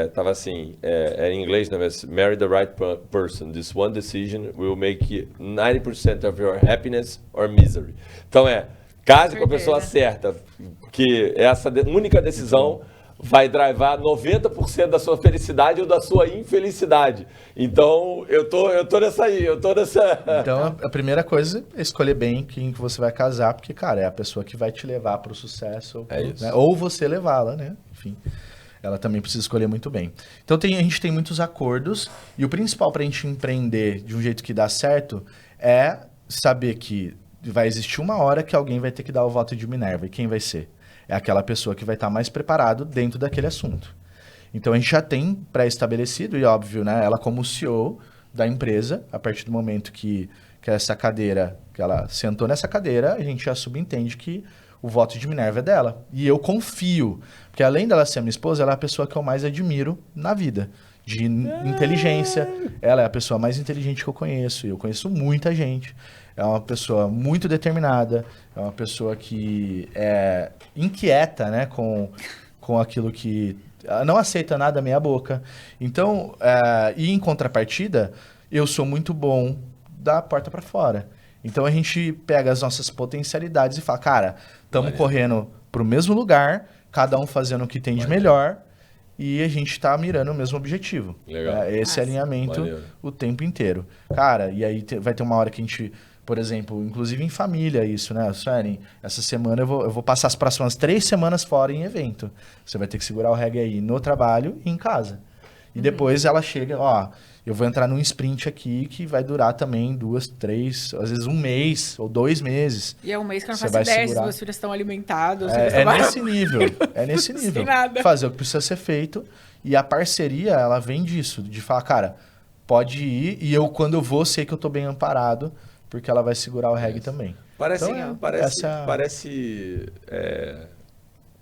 estava assim, era em inglês, né? Marry the right person. This one decision will make 90% of your happiness or misery. Então case com a pessoa certa, porque essa única decisão vai drivar 90% da sua felicidade ou da sua infelicidade. Então, eu tô nessa aí, Então, a primeira coisa é escolher bem quem que você vai casar, porque, cara, é a pessoa que vai te levar para o sucesso, isso. né? Ou você levá-la, né? Enfim, ela também precisa escolher muito bem. Então, a gente tem muitos acordos, e o principal para a gente empreender de um jeito que dá certo é saber que vai existir uma hora que alguém vai ter que dar o voto de Minerva. E quem vai ser? É aquela pessoa que vai estar mais preparado dentro daquele assunto. Então, a gente já tem pré-estabelecido, e óbvio, né? Ela como CEO da empresa, a partir do momento que essa cadeira, que ela sentou nessa cadeira, a gente já subentende que o voto de Minerva é dela. E eu confio, porque além dela ser minha esposa, ela é a pessoa que eu mais admiro na vida. De inteligência. Ela é a pessoa mais inteligente que eu conheço. E eu conheço muita gente. É uma pessoa muito determinada. É uma pessoa que é inquieta, né? Com aquilo que... Ela não aceita nada meia boca. Então, e em contrapartida, eu sou muito bom da porta para fora. Então, a gente pega as nossas potencialidades e fala, cara, estamos correndo para o mesmo lugar, cada um fazendo o que tem de melhor, e a gente está mirando o mesmo objetivo. Legal. Esse alinhamento o tempo inteiro. Cara, e aí vai ter uma hora que a gente, por exemplo, inclusive em família isso, né? Suelen, essa semana eu vou passar as próximas 3 semanas fora em evento. Você vai ter que segurar o reggae aí no trabalho e em casa. E depois ela chega, ó, eu vou entrar num sprint aqui que vai durar também 2, 3, às vezes 1 mês ou 2 meses. E é um mês que eu não Você faço vai ideia se segurar. meus filhos estão alimentados. Nesse nível. É nesse nível. Sem nada. Fazer o que precisa ser feito. E a parceria, ela vem disso. De falar, cara, pode ir. E eu, quando eu vou, sei que eu tô bem amparado. Porque ela vai segurar o reggae também. Parece, Então, parece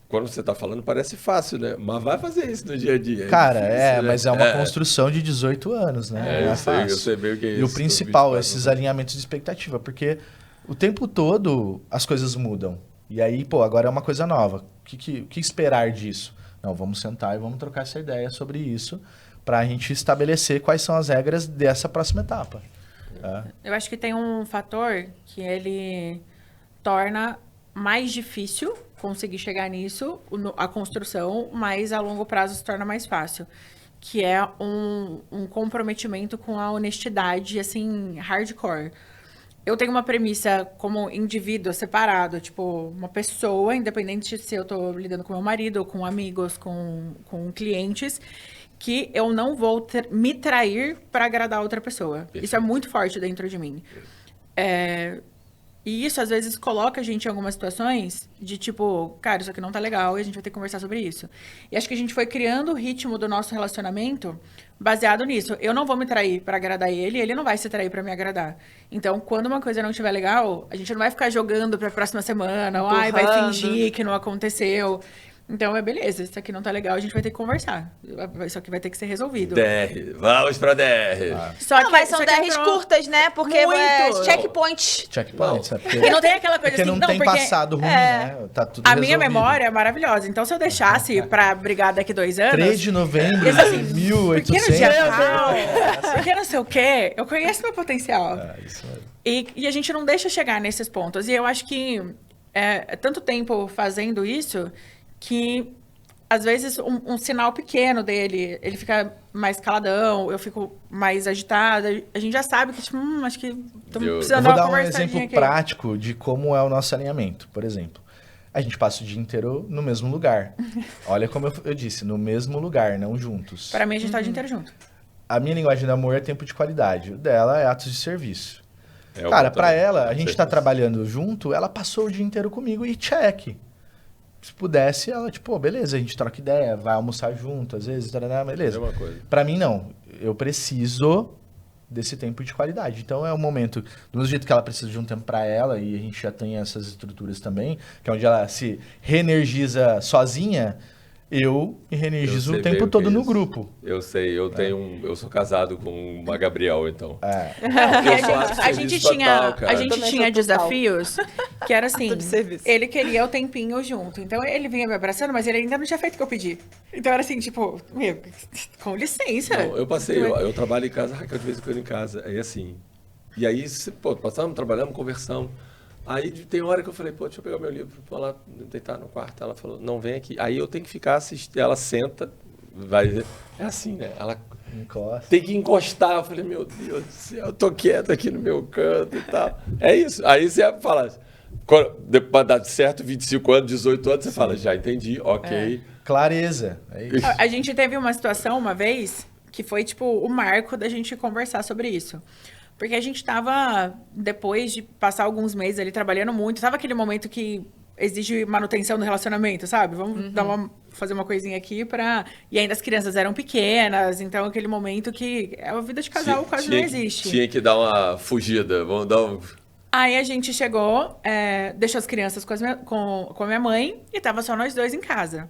quando você tá falando, parece fácil, né? Mas vai fazer isso no dia a dia. Cara, difícil, né? mas é uma construção de 18 anos, né? Não é fácil. Eu sei bem o que é isso. E o principal, esses alinhamentos de expectativa. Porque o tempo todo as coisas mudam. E aí, pô, agora é uma coisa nova. O que esperar disso? Não, vamos sentar e vamos trocar essa ideia sobre isso para a gente estabelecer quais são as regras dessa próxima etapa. Eu acho que tem um fator que ele torna mais difícil conseguir chegar nisso, a construção, mas a longo prazo se torna mais fácil. Que é um comprometimento com a honestidade, assim, hardcore. Eu tenho uma premissa como indivíduo separado, tipo, uma pessoa, independente se eu tô lidando com meu marido, ou com amigos, com clientes, que eu não vou me trair para agradar outra pessoa. Perfeito. Isso é muito forte dentro de mim. E isso, às vezes, coloca a gente em algumas situações de tipo, cara, isso aqui não tá legal e a gente vai ter que conversar sobre isso. E acho que a gente foi criando o ritmo do nosso relacionamento baseado nisso. Eu não vou me trair para agradar ele, ele não vai se trair para me agradar. Então, quando uma coisa não estiver legal, a gente não vai ficar jogando pra próxima semana, ou vai fingir que não aconteceu. Então, beleza, isso aqui não tá legal, a gente vai ter que conversar. Isso aqui vai ter que ser resolvido. DR, vamos pra DR. Mas são DRs curtas, né? Porque é checkpoint. Checkpoint, sabe? E não tem aquela coisa porque assim, não tem passado ruim, né? Tá tudo a minha resolvido. memória é maravilhosa. Então, se eu deixasse pra brigar daqui 2 anos... 3 de novembro de assim, 1800. Porque no dia tal, porque não sei o quê, eu conheço meu potencial. Isso mesmo. E a gente não deixa chegar nesses pontos. E eu acho que é tanto tempo fazendo isso que, às vezes, um sinal pequeno dele, ele fica mais caladão, eu fico mais agitada. A gente já sabe que, tipo, acho que estamos precisando dar dar uma um conversadinha exemplo aqui. prático de como é o nosso alinhamento. Por exemplo, a gente passa o dia inteiro no mesmo lugar. Olha como eu disse, no mesmo lugar, não juntos. Para mim, a gente tá o dia inteiro junto. A minha linguagem de amor é tempo de qualidade. O dela é atos de serviço. É, Cara, pra ela, a gente serviço. tá trabalhando junto, ela passou o dia inteiro comigo e check. Se pudesse, ela, tipo, beleza, a gente troca ideia, vai almoçar junto, às vezes, beleza. Mesma coisa. Pra mim, não. Eu preciso desse tempo de qualidade. Então, é um momento, do mesmo jeito que ela precisa de um tempo pra ela, e a gente já tem essas estruturas também, que é onde ela se reenergiza sozinha, eu me reenergizo o tempo todo no grupo. Eu sei, eu sou casado com uma Gabriel, então. A gente tinha desafios que era assim, Tudo de serviço. ele queria o tempinho junto. Então ele vinha me abraçando, mas ele ainda não tinha feito o que eu pedi. Então era assim, tipo, meu, com licença. Não, eu trabalho em casa, Raquel de vez em quando em casa. Aí assim. E aí, pô, passamos, trabalhamos, conversamos. Aí tem hora que eu falei, pô, deixa eu pegar meu livro, vou lá deitar no quarto. Ela falou, não, vem aqui. Aí eu tenho que ficar assistindo. Ela senta, vai... É assim, né? Ela Encosta. tem que encostar. Eu falei, meu Deus do céu, eu tô quieto aqui no meu canto e tal. É isso. Aí você fala, depois dar certo, 25 anos, 18 anos, você fala, já entendi, ok. Clareza. É isso. A gente teve uma situação uma vez que foi, tipo, o marco da gente conversar sobre isso. Porque a gente tava, depois de passar alguns meses ali trabalhando muito, tava aquele momento que exige manutenção do relacionamento, sabe? Vamos fazer uma coisinha aqui pra... E ainda as crianças eram pequenas, então aquele momento que a vida de casal quase não existe. Tinha que dar uma fugida, vamos dar um... Aí a gente chegou, deixou as crianças com a minha mãe e tava só nós dois em casa.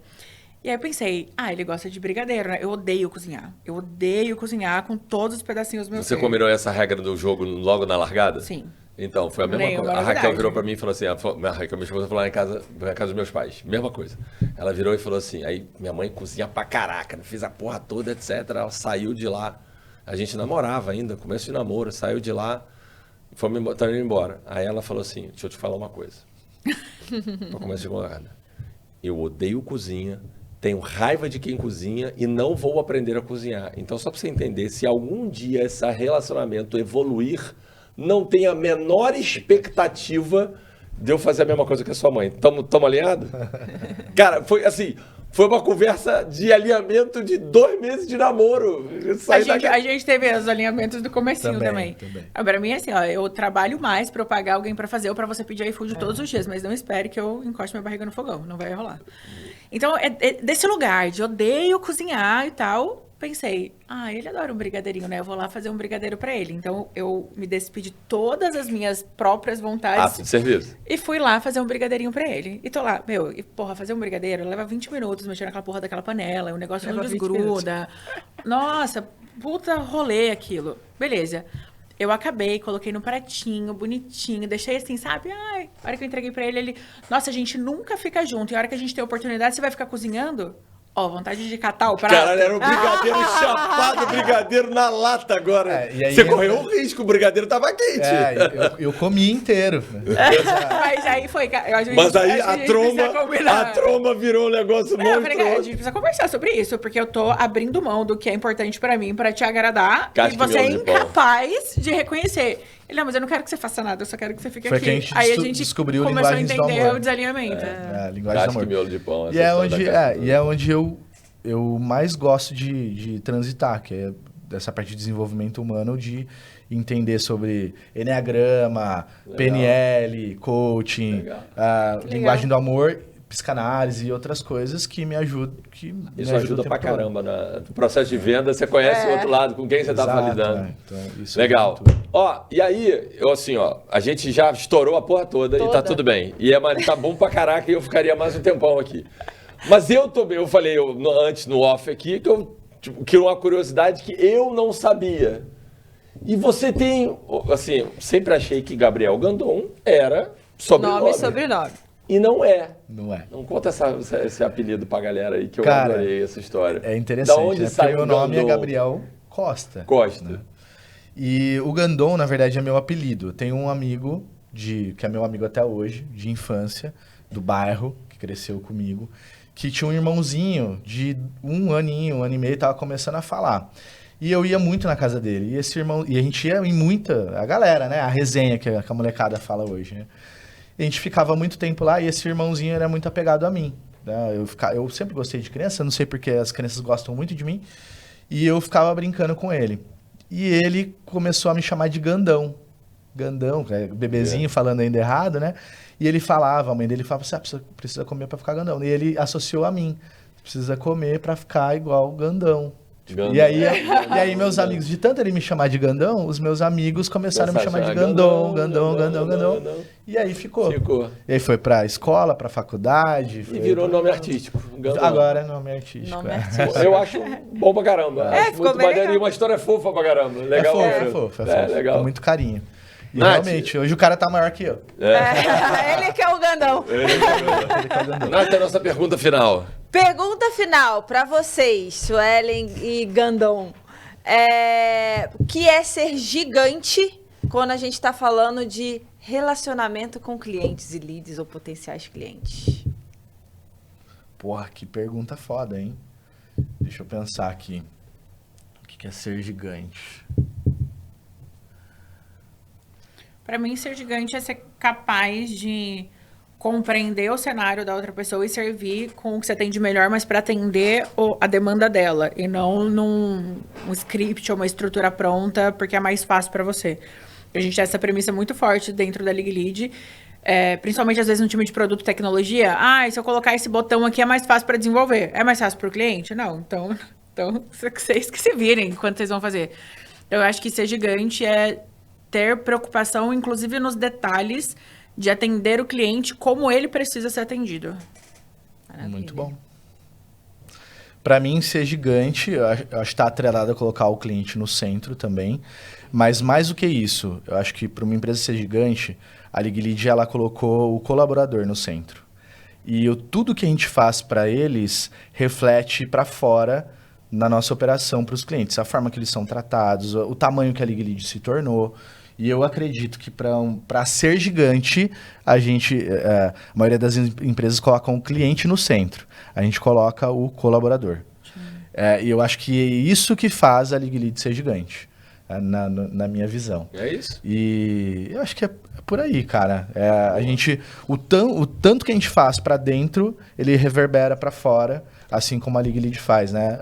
E aí eu pensei, ele gosta de brigadeiro, né? Eu odeio cozinhar. Eu odeio cozinhar com todos os pedacinhos do meu Você ser. combinou essa regra do jogo logo na largada? Sim. Então, foi a mesma Nenhuma coisa. A Raquel novidade. virou pra mim e falou assim, a Raquel, minha esposa, falou lá na casa dos meus pais. Mesma coisa. Ela virou e falou assim, aí minha mãe cozinha pra caraca, fez a porra toda, etc. Ela saiu de lá. A gente namorava ainda, começo de namoro, saiu de lá, fomos indo embora. Aí ela falou assim, deixa eu te falar uma coisa. Pra começar de conversa. Eu odeio cozinha, tenho raiva de quem cozinha e não vou aprender a cozinhar. Então, só pra você entender, se algum dia esse relacionamento evoluir, não tem a menor expectativa de eu fazer a mesma coisa que a sua mãe. Tamo alinhado? Cara, foi assim... Foi uma conversa de alinhamento de 2 meses de namoro. A gente teve os alinhamentos do comecinho também. Pra mim, assim, eu trabalho mais pra eu pagar alguém pra fazer ou pra você pedir iFood todos os dias, mas não espere que eu encoste minha barriga no fogão, não vai rolar. Então, desse lugar de odeio cozinhar e tal, pensei, ele adora um brigadeirinho, né? Eu vou lá fazer um brigadeiro pra ele. Então, eu me despedi de todas as minhas próprias vontades. De serviço. E fui lá fazer um brigadeirinho pra ele. E tô lá, fazer um brigadeiro leva 20 minutos mexendo naquela porra daquela panela, o negócio não desgruda. Nossa, puta rolê aquilo. Beleza. Eu acabei, coloquei no pratinho, bonitinho, deixei assim, sabe? A hora que eu entreguei pra ele, nossa, a gente nunca fica junto. E a hora que a gente tem oportunidade, você vai ficar cozinhando? Vontade de catar o prato. Caralho, era um brigadeiro chapado, brigadeiro na lata agora. E aí você correu um risco, o brigadeiro tava quente. Eu comi inteiro. Mas aí foi... Mas aí a tromba virou um negócio Eu falei, monstruoso. a gente precisa conversar sobre isso, porque eu tô abrindo mão do que é importante pra mim, pra te agradar, Casca e você é miolo de pão. incapaz de reconhecer. Ele, mas eu não quero que você faça nada, eu só quero que você fique Foi aqui. que a gente Aí a gente descobriu começou a linguagens do entender amor. o desalinhamento. A linguagem do Casca e amor. miolo de pão. E é onde eu mais gosto de transitar, que é dessa parte de desenvolvimento humano, de entender sobre enneagrama, PNL, coaching, linguagem do amor, psicanálise e outras coisas que me ajudam. Isso ajuda pra caramba no processo de venda. Você conhece o outro lado, com quem você tá lidando. Então, isso Legal. E aí, a gente já estourou a porra toda e tá tudo bem. Tá bom pra caraca e eu ficaria mais um tempão aqui. Mas eu falei antes no off aqui que uma curiosidade que eu não sabia. E você tem, assim, sempre achei que Gabriel Gandon era sobrenome. Nome e sobrenome. E não é. Não é. Não conta esse apelido pra galera aí, que eu Cara, adorei essa história. É interessante, Da onde né? sai Porque o meu nome Gandon? é Gabriel Costa. Costa. E o Gandon, na verdade, é meu apelido. Eu tenho um amigo, que é meu amigo até hoje, de infância, do bairro, que cresceu comigo, que tinha um irmãozinho de um ano e meio, tava começando a falar. E eu ia muito na casa dele. E esse irmão, e a gente ia em muita, a galera, né? A resenha que a molecada fala hoje, né? E a gente ficava muito tempo lá e esse irmãozinho era muito apegado a mim. Né? Eu sempre gostei de criança, não sei porque as crianças gostam muito de mim. E eu ficava brincando com ele. E ele começou a me chamar de Gandão. Gandão, bebezinho falando ainda errado, né? E ele falava, a mãe dele falava, você precisa comer pra ficar Gandão. E ele associou a mim, precisa comer pra ficar igual Gandão. E aí meus amigos, de tanto ele me chamar de Gandão, os meus amigos começaram a me chamar de Gandão. E aí ficou. E aí foi pra escola, pra faculdade. E virou nome artístico. Gandon. Agora é nome artístico. Eu acho bom pra caramba. Acho ficou muito bem maneiro legal. e uma história fofa pra caramba. Legal. É fofo. Legal. Com muito carinho. E Nath. realmente, hoje o cara tá maior que eu. Ele que é o Gandão. Nath, a nossa pergunta final. Pergunta final pra vocês, Suelen e Gandon. O que é ser gigante quando a gente está falando de relacionamento com clientes e leads ou potenciais clientes? Porra, que pergunta foda, hein? Deixa eu pensar aqui. O que é ser gigante? Para mim, ser gigante é ser capaz de compreender o cenário da outra pessoa e servir com o que você tem de melhor, mas para atender a demanda dela e não num script ou uma estrutura pronta, porque é mais fácil para você. A gente tem essa premissa muito forte dentro da League Lead, principalmente às vezes no time de produto e tecnologia. Se eu colocar esse botão aqui é mais fácil para desenvolver. É mais fácil para o cliente? Não. Então, vocês que se virem quando vocês vão fazer. Eu acho que ser gigante é ter preocupação, inclusive nos detalhes, de atender o cliente como ele precisa ser atendido. Maravilha. Muito bom. Para mim, ser gigante, eu acho que está atrelado a colocar o cliente no centro também. Mas mais do que isso, eu acho que para uma empresa ser gigante, a League Lead ela colocou o colaborador no centro. E tudo que a gente faz para eles reflete para fora na nossa operação para os clientes. A forma que eles são tratados, o tamanho que a League Lead se tornou. E eu acredito que para ser gigante, a maioria das empresas colocam o cliente no centro. A gente coloca o colaborador. E eu acho que é isso que faz a League Lead ser gigante, na minha visão. É isso? E eu acho que é por aí, cara. O tanto que a gente faz para dentro, ele reverbera para fora, assim como a League Lead faz, né?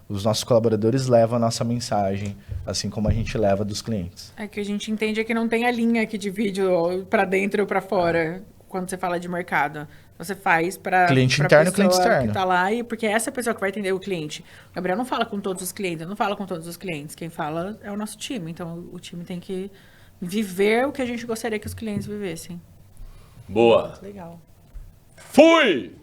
Os nossos colaboradores levam a nossa mensagem, assim como a gente leva dos clientes. É que a gente entende que não tem a linha que divide para dentro ou para fora quando você fala de mercado. Você faz para cliente interno e cliente pessoa externo. que tá lá, porque é essa pessoa que vai atender o cliente. O Gabriel não fala com todos os clientes, não fala com todos os clientes. Quem fala é o nosso time. Então, o time tem que viver o que a gente gostaria que os clientes vivessem. Boa. Legal. Fui!